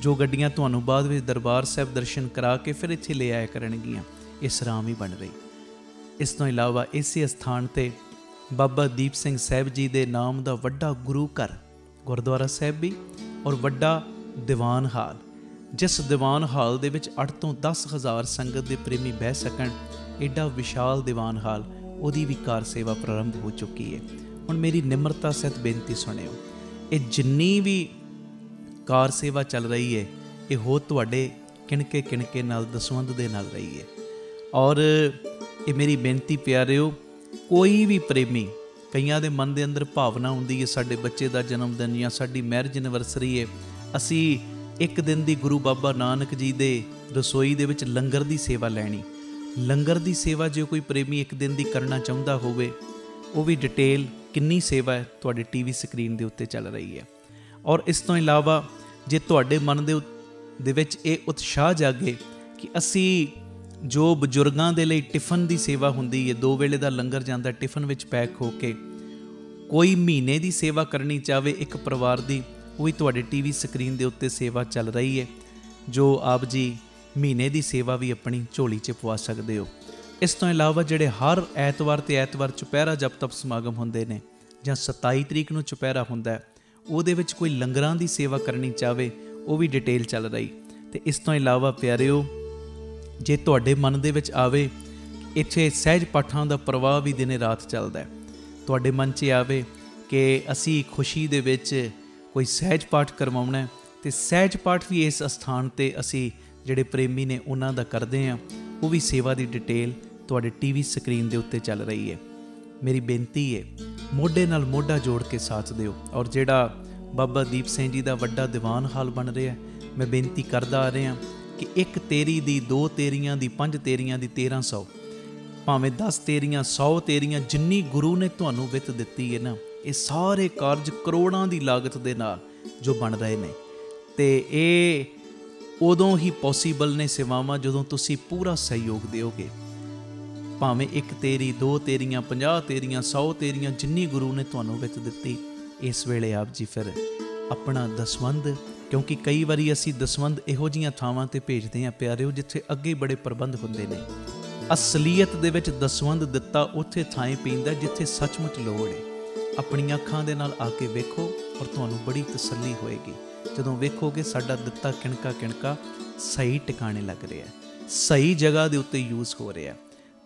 ਜੋ ਗੱਡੀਆਂ ਤੁਹਾਨੂੰ ਬਾਅਦ ਵਿੱਚ ਦਰਬਾਰ ਸਾਹਿਬ ਦਰਸ਼ਨ ਕਰਾ ਕੇ ਫਿਰ ਇੱਥੇ ਲੈ ਆਇਆ ਕਰਨਗੀਆਂ। ਇਹ ਸਰਾਂ ਵੀ ਬਣ ਰਹੀ। ਇਸ ਤੋਂ ਇਲਾਵਾ ਇਸੇ ਸਥਾਨ 'ਤੇ ਬਾਬਾ ਦੀਪ ਸਿੰਘ ਸਾਹਿਬ ਜੀ ਦੇ ਨਾਮ ਦਾ ਵੱਡਾ ਗੁਰੂ ਘਰ, ਗੁਰਦੁਆਰਾ ਸਾਹਿਬ ਵੀ, ਔਰ ਵੱਡਾ ਦੀਵਾਨ ਹਾਲ, ਜਿਸ ਦੀਵਾਨ ਹਾਲ ਦੇ ਵਿੱਚ 8 ਤੋਂ 10 ਹਜ਼ਾਰ ਸੰਗਤ ਦੇ ਪ੍ਰੇਮੀ ਬਹਿ ਸਕਣ। ਐਡਾ ਵਿਸ਼ਾਲ ਦੀਵਾਨ ਹਾਲ, ਉਹਦੀ ਵੀ ਕਾਰ ਸੇਵਾ ਪ੍ਰਾਰੰਭ ਹੋ ਚੁੱਕੀ ਹੈ। ਹੁਣ ਮੇਰੀ ਨਿਮਰਤਾ ਸਹਿਤ ਬੇਨਤੀ ਸੁਣਿਓ, ਇਹ ਜਿੰਨੀ ਵੀ ਕਾਰ ਸੇਵਾ ਚੱਲ ਰਹੀ ਹੈ, ਇਹ ਹੋ ਤੁਹਾਡੇ ਕਿਣਕੇ ਨਾਲ, ਦਸਵੰਧ ਦੇ ਨਾਲ ਰਹੀ ਹੈ। ਔਰ ਇਹ ਮੇਰੀ ਬੇਨਤੀ ਪਿਆਰਿਓ, ਕੋਈ ਵੀ ਪ੍ਰੇਮੀ, ਕਈਆਂ ਦੇ ਮਨ ਦੇ ਅੰਦਰ ਭਾਵਨਾ ਹੁੰਦੀ ਹੈ ਸਾਡੇ ਬੱਚੇ ਦਾ ਜਨਮ ਦਿਨ ਜਾਂ ਸਾਡੀ ਮੈਰਿਜ ਐਨਵਰਸਰੀ ਹੈ, ਅਸੀਂ ਇੱਕ ਦਿਨ ਦੀ ਗੁਰੂ ਬਾਬਾ ਨਾਨਕ ਜੀ ਦੇ ਰਸੋਈ ਦੇ ਵਿੱਚ ਲੰਗਰ ਦੀ ਸੇਵਾ ਲੈਣੀ। ਲੰਗਰ ਦੀ ਸੇਵਾ ਜੇ ਕੋਈ ਪ੍ਰੇਮੀ ਇੱਕ ਦਿਨ ਦੀ ਕਰਨਾ ਚਾਹੁੰਦਾ ਹੋਵੇ, ਉਹ ਵੀ ਡਿਟੇਲ ਕਿੰਨੀ ਸੇਵਾ ਹੈ ਤੁਹਾਡੇ ਟੀਵੀ ਸਕਰੀਨ ਦੇ ਉੱਤੇ ਚੱਲ ਰਹੀ ਹੈ। ਔਰ ਇਸ ਤੋਂ ਇਲਾਵਾ ਜੇ ਤੁਹਾਡੇ ਮਨ ਦੇ ਵਿੱਚ ਇਹ ਉਤਸ਼ਾਹ ਜਾਗੇ ਕਿ ਅਸੀਂ ਜੋ ਬਜ਼ੁਰਗਾਂ ਦੇ ਲਈ ਟਿਫਨ ਦੀ ਸੇਵਾ ਹੁੰਦੀ ਹੈ, 2 ਵੇਲੇ ਦਾ ਲੰਗਰ ਜਾਂਦਾ ਟਿਫਨ ਵਿੱਚ ਪੈਕ ਹੋ ਕੇ, ਕੋਈ ਮਹੀਨੇ ਦੀ ਸੇਵਾ ਕਰਨੀ ਚਾਹਵੇ ਇੱਕ ਪਰਿਵਾਰ ਦੀ, ਉਹ ਵੀ ਤੁਹਾਡੇ ਟੀਵੀ ਸਕਰੀਨ ਦੇ ਉੱਤੇ ਸੇਵਾ ਚੱਲ ਰਹੀ ਹੈ, ਜੋ ਆਪ ਜੀ ਮਹੀਨੇ ਦੀ ਸੇਵਾ ਵੀ ਆਪਣੀ ਝੋਲੀ 'ਚ ਪਵਾ ਸਕਦੇ ਹੋ। ਇਸ ਤੋਂ ਇਲਾਵਾ ਜਿਹੜੇ ਹਰ ਐਤਵਾਰ ਤੇ ਐਤਵਾਰ ਚੁਪਹਿਰਾ ਜਪ ਤਪ ਸਮਾਗਮ ਹੁੰਦੇ ਨੇ, ਜਾਂ 27 ਤਰੀਕ ਨੂੰ ਚੁਪਹਿਰਾ ਹੁੰਦਾ, ਉਹਦੇ ਵਿੱਚ ਕੋਈ ਲੰਗਰਾਂ ਦੀ ਸੇਵਾ ਕਰਨੀ ਚਾਹਵੇ, ਉਹ ਵੀ ਡਿਟੇਲ ਚੱਲ ਰਹੀ। ਤੇ ਇਸ ਤੋਂ ਇਲਾਵਾ ਪਿਆਰਿਓ, ਜੇ ਤੁਹਾਡੇ ਮਨ ਦੇ ਵਿੱਚ ਆਵੇ ਇੱਥੇ ਸਹਿਜ ਪਾਠਾਂ ਦਾ ਪ੍ਰਵਾਹ ਵੀ ਦਿਨੇ ਰਾਤ ਚੱਲਦਾ, ਤੁਹਾਡੇ ਮਨ 'ਚ ਆਵੇ ਕਿ ਅਸੀਂ ਖੁਸ਼ੀ ਦੇ ਵਿੱਚ ਕੋਈ ਸਹਿਜ ਪਾਠ ਕਰਵਾਉਣਾ, ਤੇ ਸਹਿਜ ਪਾਠ ਵੀ ਇਸ ਅਸਥਾਨ 'ਤੇ ਅਸੀਂ ਜਿਹੜੇ ਪ੍ਰੇਮੀ ਨੇ ਉਹਨਾਂ ਦਾ ਕਰਦੇ ਹਾਂ, ਉਹ ਵੀ ਸੇਵਾ ਦੀ ਡਿਟੇਲ ਤੁਹਾਡੇ ਟੀਵੀ ਸਕਰੀਨ ਦੇ ਉੱਤੇ ਚੱਲ ਰਹੀ ਹੈ। ਮੇਰੀ ਬੇਨਤੀ ਹੈ, ਮੋਢੇ ਨਾਲ ਮੋਢਾ ਜੋੜ ਕੇ ਸਾਥ ਦਿਓ। ਔਰ ਜਿਹੜਾ ਬਾਬਾ ਦੀਪ ਸਿੰਘ ਜੀ ਦਾ ਵੱਡਾ ਦੀਵਾਨ ਹਾਲ ਬਣ ਰਿਹਾ, ਮੈਂ ਬੇਨਤੀ ਕਰਦਾ ਆ ਰਿਹਾ ਕਿ 1 ਤੇਰੀ ਦੀ, 2 ਤੇਰੀਆਂ ਦੀ, 5 ਤੇਰੀਆਂ ਦੀ, 1300, ਭਾਵੇਂ 10 ਤੇਰੀਆਂ, 100 ਤੇਰੀਆਂ, ਜਿੰਨੀ ਗੁਰੂ ਨੇ ਤੁਹਾਨੂੰ ਵਿੱਤ ਦਿੱਤੀ ਹੈ ਨਾ, ਇਹ ਸਾਰੇ ਕਾਰਜ ਕਰੋੜਾਂ ਦੀ ਲਾਗਤ ਦੇ ਨਾਲ ਜੋ ਬਣ ਰਹੇ ਨੇ, ਤੇ ਇਹ ਉਦੋਂ ਹੀ ਪੋਸੀਬਲ ਨੇ ਸੇਵਾਵਾਂ ਜਦੋਂ ਤੁਸੀਂ ਪੂਰਾ ਸਹਿਯੋਗ ਦਿਓਗੇ। ਭਾਵੇਂ 1 ਤੇਰੀ, 2 ਤੇਰੀਆਂ, 50 ਤੇਰੀਆਂ, 100 ਤੇਰੀਆਂ, ਜਿੰਨੀ ਗੁਰੂ ਨੇ ਤੁਹਾਨੂੰ ਵਿੱਤ ਦਿੱਤੀ, ਇਸ ਵੇਲੇ ਆਪ ਜੀ ਫਿਰ ਆਪਣਾ ਦਸਵੰਧ, ਕਿਉਂਕਿ ਕਈ ਵਾਰੀ ਅਸੀਂ ਦਸਵੰਧ ਇਹੋ ਜਿਹੀਆਂ ਥਾਵਾਂ 'ਤੇ ਭੇਜਦੇ ਹਾਂ ਪਿਆਰਿਓ, ਜਿੱਥੇ ਅੱਗੇ ਬੜੇ ਪ੍ਰਬੰਧ ਹੁੰਦੇ ਨੇ। ਅਸਲੀਅਤ ਦੇ ਵਿੱਚ ਦਸਵੰਧ ਦਿੱਤਾ ਉੱਥੇ ਥਾਂ ਪੈਂਦਾ ਜਿੱਥੇ ਸੱਚਮੁੱਚ ਲੋੜ ਹੈ। ਆਪਣੀਆਂ ਅੱਖਾਂ ਦੇ ਨਾਲ ਆ ਕੇ ਵੇਖੋ, ਔਰ ਤੁਹਾਨੂੰ ਬੜੀ ਤਸੱਲੀ ਹੋਏਗੀ ਜਦੋਂ ਵੇਖੋਗੇ ਸਾਡਾ ਦਿੱਤਾ ਕਿਣਕਾ ਸਹੀ ਟਿਕਾਣੇ ਲੱਗ ਰਿਹਾ, ਸਹੀ ਜਗ੍ਹਾ ਦੇ ਉੱਤੇ ਯੂਜ਼ ਹੋ ਰਿਹਾ।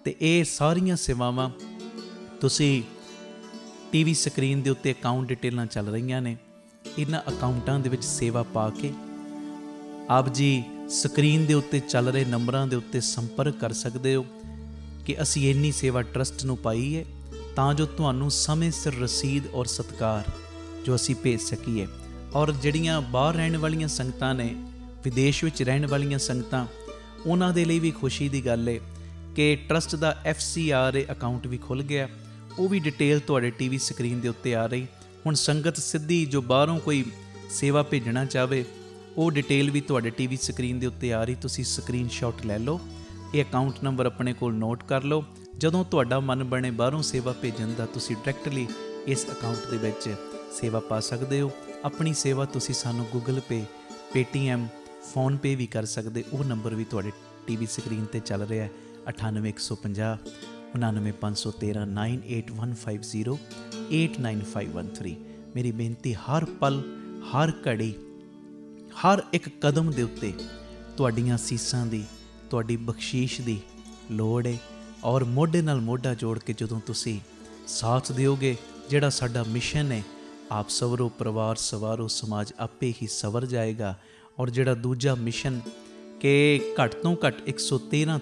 ਤੇ ਇਹ ਸਾਰੀਆਂ ਸੇਵਾਵਾਂ ਤੁਸੀਂ ਟੀਵੀ ਸਕਰੀਨ ਦੇ ਉੱਤੇ ਅਕਾਊਂਟ ਡਿਟੇਲਾਂ ਚੱਲ ਰਹੀਆਂ ਨੇ, ਇਹਨਾਂ ਅਕਾਊਂਟਾਂ ਦੇ ਵਿੱਚ ਸੇਵਾ ਪਾ ਕੇ ਆਪ ਜੀ ਸਕਰੀਨ ਦੇ ਉੱਤੇ ਚੱਲ ਰਹੇ ਨੰਬਰਾਂ ਦੇ ਉੱਤੇ ਸੰਪਰਕ ਕਰ ਸਕਦੇ ਹੋ ਕਿ ਅਸੀਂ ਇੰਨੀ ਸੇਵਾ ਟਰਸਟ ਨੂੰ ਪਾਈ ਹੈ, ਤਾਂ ਜੋ ਤੁਹਾਨੂੰ ਸਮੇਂ ਸਿਰ ਰਸੀਦ ਔਰ ਸਤਿਕਾਰ ਜੋ ਅਸੀਂ ਭੇਜ ਸਕੀਏ। ਔਰ ਜਿਹੜੀਆਂ ਬਾਹਰ ਰਹਿਣ ਵਾਲੀਆਂ ਸੰਗਤਾਂ ਨੇ, ਵਿਦੇਸ਼ ਵਿੱਚ ਰਹਿਣ ਵਾਲੀਆਂ ਸੰਗਤਾਂ, ਉਹਨਾਂ ਦੇ ਲਈ ਵੀ ਖੁਸ਼ੀ ਦੀ ਗੱਲ ਹੈ ਕਿ ਟਰਸਟ ਦਾ FCRA ਅਕਾਊਂਟ ਵੀ ਖੁੱਲ੍ਹ ਗਿਆ, ਉਹ ਵੀ ਡਿਟੇਲ ਤੁਹਾਡੇ ਟੀਵੀ ਸਕਰੀਨ ਦੇ ਉੱਤੇ ਆ ਰਹੀ। ਹੁਣ ਸੰਗਤ ਸਿੱਧੀ ਜੋ ਬਾਹਰੋਂ ਕੋਈ ਸੇਵਾ ਭੇਜਣਾ ਚਾਹਵੇ, ਉਹ ਡਿਟੇਲ ਵੀ ਤੁਹਾਡੇ ਟੀਵੀ ਸਕਰੀਨ ਦੇ ਉੱਤੇ ਆ ਰਹੀ, ਤੁਸੀਂ ਸਕਰੀਨਸ਼ਾਟ ਲੈ ਲਓ, ਇਹ ਅਕਾਊਂਟ ਨੰਬਰ ਆਪਣੇ ਕੋਲ ਨੋਟ ਕਰ ਲਓ। ਜਦੋਂ ਤੁਹਾਡਾ ਮਨ ਬਣੇ ਬਾਹਰੋਂ ਸੇਵਾ ਭੇਜਣ ਦਾ, ਤੁਸੀਂ ਡਾਇਰੈਕਟਲੀ ਇਸ ਅਕਾਊਂਟ ਦੇ ਵਿੱਚ ਸੇਵਾ ਪਾ ਸਕਦੇ ਹੋ। ਆਪਣੀ ਸੇਵਾ ਤੁਸੀਂ ਸਾਨੂੰ ਗੂਗਲ ਪੇ, ਪੇਟੀਐਮ, ਫੋਨਪੇ ਵੀ ਕਰ ਸਕਦੇ, ਉਹ ਨੰਬਰ ਵੀ ਤੁਹਾਡੇ ਟੀਵੀ ਸਕਰੀਨ 'ਤੇ ਚੱਲ ਰਿਹਾ ਹੈ, 98 150 99 513 98150 89513। ਮੇਰੀ ਬੇਨਤੀ, ਹਰ ਪਲ, ਹਰ ਘੜੀ, ਹਰ ਇੱਕ ਕਦਮ ਦੇ ਉੱਤੇ ਤੁਹਾਡੀਆਂ ਸੀਸਾਂ ਦੀ, ਤੁਹਾਡੀ ਬਖਸ਼ੀਸ਼ ਦੀ ਲੋੜ ਹੈ। ਔਰ ਮੋਢੇ ਨਾਲ ਮੋਢਾ ਜੋੜ ਕੇ ਜਦੋਂ ਤੁਸੀਂ ਸਾਥ ਦਿਓਗੇ, ਜਿਹੜਾ ਸਾਡਾ ਮਿਸ਼ਨ ਹੈ, ਆਪ ਸਵਰੋ ਪਰਿਵਾਰ ਸਵਾਰੋ ਸਮਾਜ ਆਪੇ ਹੀ ਸਵਰ ਜਾਏਗਾ। ਔਰ ਜਿਹੜਾ ਦੂਜਾ ਮਿਸ਼ਨ ਕਿ ਘੱਟ ਤੋਂ ਘੱਟ 113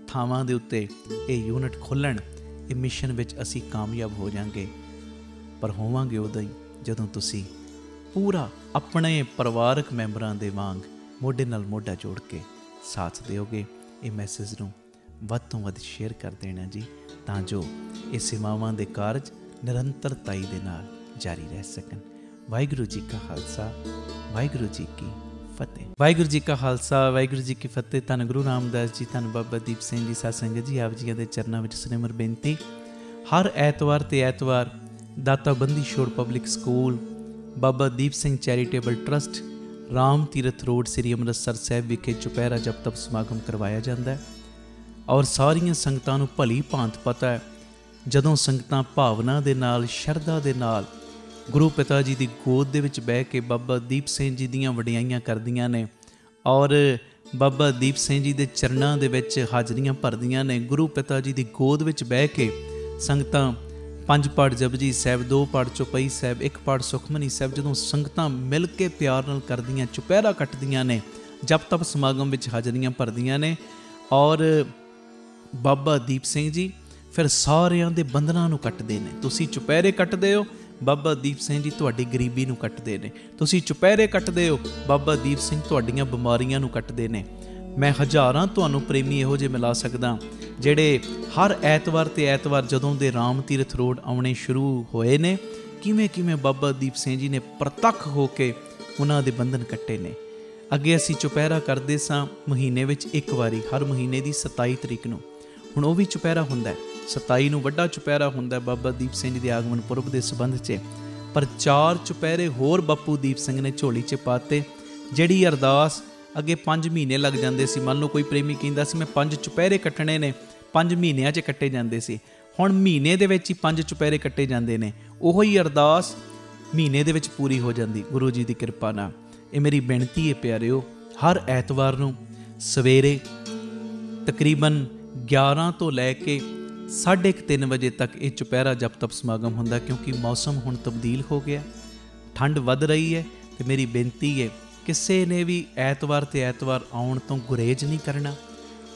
ਥਾਵਾਂ ਦੇ ਉੱਤੇ ਇਹ ਯੂਨਿਟ ਖੋਲ੍ਹਣ, ਇਹ ਮਿਸ਼ਨ ਵਿੱਚ ਅਸੀਂ ਕਾਮਯਾਬ ਹੋ ਜਾਵਾਂਗੇ। ਪਰ ਹੋਵਾਂਗੇ ਉਦੋਂ ਹੀ ਜਦੋਂ ਤੁਸੀਂ ਪੂਰਾ ਆਪਣੇ ਪਰਿਵਾਰਕ ਮੈਂਬਰਾਂ ਦੇ ਵਾਂਗ ਮੋਢੇ ਨਾਲ ਮੋਢਾ ਜੋੜ ਕੇ ਸਾਥ ਦਿਓਗੇ। ਇਹ ਮੈਸੇਜ ਨੂੰ ਵੱਧ ਤੋਂ ਵੱਧ ਸ਼ੇਅਰ ਕਰ ਦੇਣਾ ਜੀ, ਤਾਂ ਜੋ ਇਹ ਸੇਵਾਵਾਂ ਦੇ ਕਾਰਜ ਨਿਰੰਤਰਤਾਈ ਦੇ ਨਾਲ ਜਾਰੀ ਰਹਿ ਸਕਣ। ਵਾਹਿਗੁਰੂ ਜੀ ਕਾ ਖਾਲਸਾ, ਵਾਹਿਗੁਰੂ ਜੀ ਕੀ ਫਤਿਹ। ਵਾਹਿਗੁਰੂ ਜੀ ਕਾ ਖਾਲਸਾ, ਵਾਹਿਗੁਰੂ ਜੀ ਕੀ ਫਤਿਹ। ਧੰਨ ਗੁਰੂ ਰਾਮਦਾਸ ਜੀ, ਧੰਨ ਬਾਬਾ ਦੀਪ ਸਿੰਘ ਜੀ ਸਾਧ ਸੰਗਤ ਜੀ, ਆਪ ਜੀਆਂ ਦੇ ਚਰਨਾਂ ਵਿੱਚ ਸਿਮਰ ਬੇਨਤੀ। ਹਰ ਐਤਵਾਰ ਤੇ ਐਤਵਾਰ ਦਾਤਾ Bandi Chhor public school, Baba Deep Singh charitable trust, Ram Tirath road, ਸ੍ਰੀ ਅੰਮ੍ਰਿਤਸਰ ਸਾਹਿਬ ਵਿਖੇ ਚੁਪਹਿਰਾ ਜਪ ਤਪ ਸਮਾਗਮ ਕਰਵਾਇਆ ਜਾਂਦਾ ਹੈ। ਔਰ ਸਾਰੀਆਂ ਸੰਗਤਾਂ ਨੂੰ ਭਲੀ ਭਾਂਤ ਪਤਾ ਹੈ, ਜਦੋਂ ਸੰਗਤਾਂ ਭਾਵਨਾ ਦੇ ਨਾਲ, ਸ਼ਰਧਾ ਦੇ ਨਾਲ ਗੁਰੂ ਪਿਤਾ ਜੀ ਦੀ ਗੋਦ ਦੇ ਵਿੱਚ ਬਹਿ ਕੇ ਬਾਬਾ ਦੀਪ ਸਿੰਘ ਜੀ ਦੀਆਂ ਵਡਿਆਈਆਂ ਕਰਦੀਆਂ ਨੇ ਔਰ ਬਾਬਾ ਦੀਪ ਸਿੰਘ ਜੀ ਦੇ ਚਰਨਾਂ ਦੇ ਵਿੱਚ ਹਾਜ਼ਰੀਆਂ ਭਰਦੀਆਂ ਨੇ, ਗੁਰੂ ਪਿਤਾ ਜੀ ਦੀ ਗੋਦ ਵਿੱਚ ਬਹਿ ਕੇ ਸੰਗਤਾਂ 5 ਪਾਠ ਜਪਜੀ ਸਾਹਿਬ, 2 ਪਾਠ ਚੌਪਈ ਸਾਹਿਬ, 1 ਪਾਠ ਸੁਖਮਨੀ ਸਾਹਿਬ, ਜਦੋਂ ਸੰਗਤਾਂ ਮਿਲ ਕੇ ਪਿਆਰ ਨਾਲ ਕਰਦੀਆਂ, ਚੁਪਹਿਰਾ ਕੱਟਦੀਆਂ ਨੇ, ਜਪ ਤਪ ਸਮਾਗਮ ਵਿੱਚ ਹਾਜ਼ਰੀਆਂ ਭਰਦੀਆਂ ਨੇ ਔਰ ਬਾਬਾ ਦੀਪ ਸਿੰਘ ਜੀ ਫਿਰ ਸਾਰਿਆਂ ਦੇ ਬੰਧਨਾਂ ਨੂੰ ਕੱਟਦੇ ਨੇ। ਤੁਸੀਂ ਚੁਪਹਿਰੇ ਕੱਟਦੇ ਹੋ, ਬਾਬਾ ਦੀਪ ਸਿੰਘ ਜੀ ਤੁਹਾਡੀ ਗਰੀਬੀ ਨੂੰ ਕੱਟਦੇ ਨੇ। ਤੁਸੀਂ ਚੁਪਹਿਰੇ ਕੱਟਦੇ ਹੋ, ਬਾਬਾ ਦੀਪ ਸਿੰਘ ਤੁਹਾਡੀਆਂ ਬਿਮਾਰੀਆਂ ਨੂੰ ਕੱਟਦੇ ਨੇ। ਮੈਂ ਹਜ਼ਾਰਾਂ ਤੁਹਾਨੂੰ ਪ੍ਰੇਮੀ ਇਹੋ ਜਿਹੇ ਮਿਲਾ ਸਕਦਾ ਜਿਹੜੇ ਹਰ ਐਤਵਾਰ ਤੇ ਐਤਵਾਰ ਜਦੋਂ ਦੇ ਰਾਮ ਤੀਰਥ ਰੋਡ ਆਉਣੇ ਸ਼ੁਰੂ ਹੋਏ ਨੇ, ਕਿਵੇਂ ਬਾਬਾ ਦੀਪ ਸਿੰਘ ਜੀ ਨੇ ਪ੍ਰਤੱਖ ਹੋ ਕੇ ਉਹਨਾਂ ਦੇ ਬੰਧਨ ਕੱਟੇ ਨੇ। ਅੱਗੇ ਅਸੀਂ ਚੁਪਹਿਰਾ ਕਰਦੇ ਸਾਂ ਮਹੀਨੇ ਵਿੱਚ ਇੱਕ ਵਾਰੀ, ਹਰ ਮਹੀਨੇ ਦੀ 27 ਤਰੀਕ ਨੂੰ। ਹੁਣ ਉਹ ਵੀ ਚੁਪਹਿਰਾ ਹੁੰਦਾ, 27 ਨੂੰ ਵੱਡਾ ਚੁਪਹਿਰਾ ਹੁੰਦਾ ਬਾਬਾ ਦੀਪ ਸਿੰਘ ਜੀ ਦੇ ਆਗਮਨ ਪੁਰਬ ਦੇ ਸੰਬੰਧ 'ਚ। ਪਰ 4 ਚੁਪਹਿਰੇ ਹੋਰ ਬਾਪੂ ਦੀਪ ਸਿੰਘ ਨੇ ਝੋਲੀ 'ਚ ਪਾਤੇ। ਜਿਹੜੀ ਅਰਦਾਸ ਅੱਗੇ 5 ਮਹੀਨੇ ਲੱਗ ਜਾਂਦੇ ਸੀ, ਮੰਨ ਲਓ ਕੋਈ ਪ੍ਰੇਮੀ ਕਹਿੰਦਾ ਸੀ ਮੈਂ 5 ਚੁਪਹਿਰੇ ਕੱਟਣੇ ਨੇ, 5 ਮਹੀਨਿਆਂ 'ਚ ਕੱਟੇ ਜਾਂਦੇ ਸੀ। ਹੁਣ ਮਹੀਨੇ ਦੇ ਵਿੱਚ ਹੀ 5 ਚੁਪਹਿਰੇ ਕੱਟੇ ਜਾਂਦੇ ਨੇ। ਉਹੋ ਹੀ ਅਰਦਾਸ ਮਹੀਨੇ ਦੇ ਵਿੱਚ ਪੂਰੀ ਹੋ ਜਾਂਦੀ ਗੁਰੂ ਜੀ ਦੀ ਕਿਰਪਾ ਨਾਲ। ਇਹ ਮੇਰੀ ਬੇਨਤੀ ਹੈ ਪਿਆਰਿਓ, ਹਰ ਐਤਵਾਰ ਨੂੰ ਸਵੇਰੇ ਤਕਰੀਬਨ 11 ਤੋਂ ਲੈ ਕੇ 3:30 ਵਜੇ ਤੱਕ ਇਹ ਚੁਪਹਿਰਾ ਜਪ ਤਪ ਸਮਾਗਮ ਹੁੰਦਾ, ਕਿਉਂਕਿ ਮੌਸਮ ਹੁਣ ਤਬਦੀਲ ਹੋ ਗਿਆ, ਠੰਡ ਵੱਧ ਰਹੀ ਹੈ। ਤੇ ਮੇਰੀ ਬੇਨਤੀ ਹੈ ਕਿਸੇ ਨੇ ਵੀ ਐਤਵਾਰ ਤੇ ਐਤਵਾਰ ਆਉਣ ਤੋਂ ਗੁਰੇਜ਼ ਨਹੀਂ ਕਰਨਾ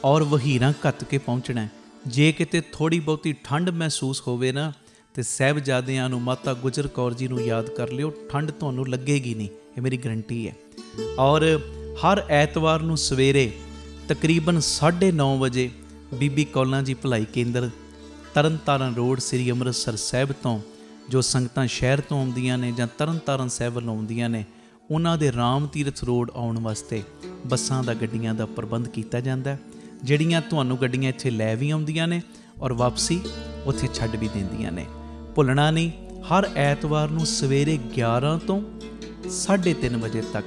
ਔਰ ਵਹੀਰਾਂ ਘੱਤ ਕੇ ਪਹੁੰਚਣਾ। ਜੇ ਕਿਤੇ ਥੋੜ੍ਹੀ ਬਹੁਤੀ ਠੰਡ ਮਹਿਸੂਸ ਹੋਵੇ ਨਾ, ਤੇ ਸਾਹਿਬਜ਼ਾਦਿਆਂ ਨੂੰ, ਮਾਤਾ ਗੁਜਰ ਕੌਰ ਜੀ ਨੂੰ ਯਾਦ ਕਰ ਲਿਓ, ਠੰਡ ਤੁਹਾਨੂੰ ਲੱਗੇਗੀ ਨਹੀਂ, ਇਹ ਮੇਰੀ ਗਰੰਟੀ ਹੈ। ਔਰ ਹਰ ਐਤਵਾਰ ਨੂੰ ਸਵੇਰੇ ਤਕਰੀਬਨ 9:30 ਵਜੇ ਬੀਬੀ ਕੌਲਾਂ ਜੀ ਭਲਾਈ ਕੇਂਦਰ, ਤਰਨਤਾਰਨ ਰੋਡ, ਸ੍ਰੀ ਅੰਮ੍ਰਿਤਸਰ ਸਾਹਿਬ ਤੋਂ ਜੋ ਸੰਗਤਾਂ ਸ਼ਹਿਰ ਤੋਂ ਆਉਂਦੀਆਂ ਨੇ ਜਾਂ ਤਰਨਤਾਰਨ ਸਾਹਿਬ ਵੱਲ ਆਉਂਦੀਆਂ ਨੇ, ਉਹਨਾਂ ਦੇ ਰਾਮ ਤੀਰਥ ਰੋਡ ਆਉਣ ਵਾਸਤੇ ਬੱਸਾਂ ਦਾ, ਗੱਡੀਆਂ ਦਾ ਪ੍ਰਬੰਧ ਕੀਤਾ ਜਾਂਦਾ, ਜਿਹੜੀਆਂ ਤੁਹਾਨੂੰ ਗੱਡੀਆਂ ਇੱਥੇ ਲੈ ਵੀ ਆਉਂਦੀਆਂ ਨੇ ਔਰ ਵਾਪਸੀ ਉੱਥੇ ਛੱਡ ਵੀ ਦਿੰਦੀਆਂ ਨੇ। ਭੁੱਲਣਾ ਨਹੀਂ, ਹਰ ਐਤਵਾਰ ਨੂੰ ਸਵੇਰੇ 11 ਤੋਂ 3:30 ਵਜੇ ਤੱਕ,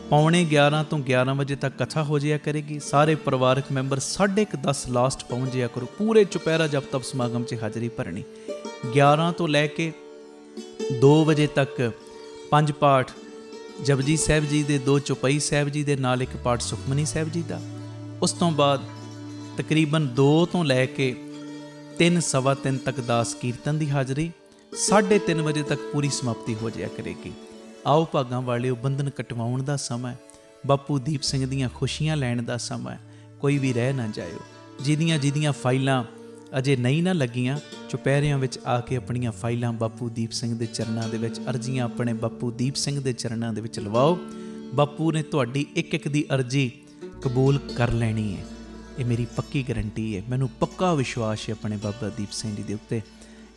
ਪੌਣੇ 11 ਤੋਂ 11 ਵਜੇ ਤੱਕ ਕਥਾ ਹੋ ਜਾਇਆ ਕਰੇਗੀ। ਸਾਰੇ ਪਰਿਵਾਰਕ ਮੈਂਬਰ 10:30 ਲਾਸਟ ਪਹੁੰਚ ਜਾਇਆ ਕਰੋ। ਪੂਰੇ ਚੁਪਹਿਰਾ ਜਪ ਤਪ ਸਮਾਗਮ 'ਚ ਹਾਜ਼ਰੀ ਭਰਨੀ। 11 ਤੋਂ ਲੈ ਕੇ 2 ਵਜੇ ਤੱਕ 5 ਪਾਠ ਜਪਜੀ ਸਾਹਿਬ ਜੀ ਦੇ, 2 ਚੌਪਈ ਸਾਹਿਬ ਜੀ ਦੇ ਨਾਲ 1 ਪਾਠ ਸੁਖਮਨੀ ਸਾਹਿਬ ਜੀ ਦਾ। ਉਸ ਤੋਂ ਬਾਅਦ ਤਕਰੀਬਨ 2 ਤੋਂ ਲੈ ਕੇ 3, ਸਵਾ 3 ਤੱਕ ਦਾਸ ਕੀਰਤਨ ਦੀ ਹਾਜ਼ਰੀ। 3:30 ਵਜੇ ਤੱਕ ਪੂਰੀ ਸਮਾਪਤੀ ਹੋ ਜਾਇਆ ਕਰੇਗੀ। ਆਓ ਭਾਗਾਂ ਵਾਲਿਓ, ਬੰਧਨ ਕਟਵਾਉਣ ਦਾ ਸਮਾਂ, ਬਾਪੂ ਦੀਪ ਸਿੰਘ ਦੀਆਂ ਖੁਸ਼ੀਆਂ ਲੈਣ ਦਾ ਸਮਾਂ। ਕੋਈ ਵੀ ਰਹਿ ਨਾ ਜਾਇਓ। ਜਿਹਦੀਆਂ ਫਾਈਲਾਂ ਅਜੇ ਨਹੀਂ ਨਾ ਲੱਗੀਆਂ, ਚੁਪਹਿਰਿਆਂ ਵਿੱਚ ਆ ਕੇ ਆਪਣੀਆਂ ਫਾਈਲਾਂ ਬਾਪੂ ਦੀਪ ਸਿੰਘ ਦੇ ਚਰਨਾਂ ਦੇ ਵਿੱਚ, ਅਰਜ਼ੀਆਂ ਆਪਣੇ ਬਾਪੂ ਦੀਪ ਸਿੰਘ ਦੇ ਚਰਨਾਂ ਦੇ ਵਿੱਚ ਲਵਾਓ। ਬਾਪੂ ਨੇ ਤੁਹਾਡੀ ਇੱਕ ਦੀ ਅਰਜ਼ੀ ਕਬੂਲ ਕਰ ਲੈਣੀ ਹੈ, ਇਹ ਮੇਰੀ ਪੱਕੀ ਗਰੰਟੀ ਹੈ। ਮੈਨੂੰ ਪੱਕਾ ਵਿਸ਼ਵਾਸ ਹੈ ਆਪਣੇ ਬਾਬਾ ਦੀਪ ਸਿੰਘ ਜੀ ਦੇ ਉੱਤੇ।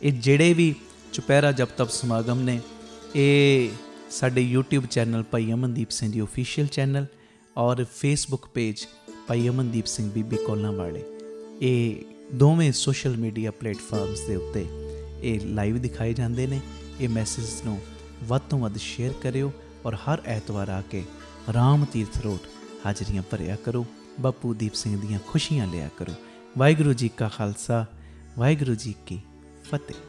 ਇਹ ਜਿਹੜੇ ਵੀ ਚੁਪਹਿਰਾ ਜਪ ਤਪ ਸਮਾਗਮ ਨੇ, ਇਹ ਸਾਡੇ YouTube ਚੈਨਲ ਭਾਈ ਅਮਨਦੀਪ ਸਿੰਘ ਜੀ ਆਫੀਸ਼ੀਅਲ ਚੈਨਲ ਔਰ Facebook ਪੇਜ ਭਾਈ ਅਮਨਦੀਪ ਸਿੰਘ ਬੀਬੀ ਕੌਲਾਂ ਵਾਲੇ, ਇਹ ਦੋਵੇਂ ਸੋਸ਼ਲ ਮੀਡੀਆ ਪਲੇਟਫਾਰਮਸ ਦੇ ਉੱਤੇ ਇਹ ਲਾਈਵ ਦਿਖਾਏ ਜਾਂਦੇ ਨੇ। ਇਹ ਮੈਸੇਜ ਨੂੰ ਵੱਧ ਤੋਂ ਵੱਧ ਸ਼ੇਅਰ ਕਰਿਓ ਔਰ ਹਰ ਐਤਵਾਰ ਆ ਕੇ ਰਾਮ ਤੀਰਥ ਰੋਡ ਹਾਜ਼ਰੀਆਂ ਭਰਿਆ ਕਰੋ, ਬਾਪੂ ਦੀਪ ਸਿੰਘ ਦੀਆਂ ਖੁਸ਼ੀਆਂ ਲਿਆ ਕਰੋ। ਵਾਹਿਗੁਰੂ ਜੀ ਕਾ ਖਾਲਸਾ, ਵਾਹਿਗੁਰੂ ਜੀ ਕੀ ਫਤਿਹ।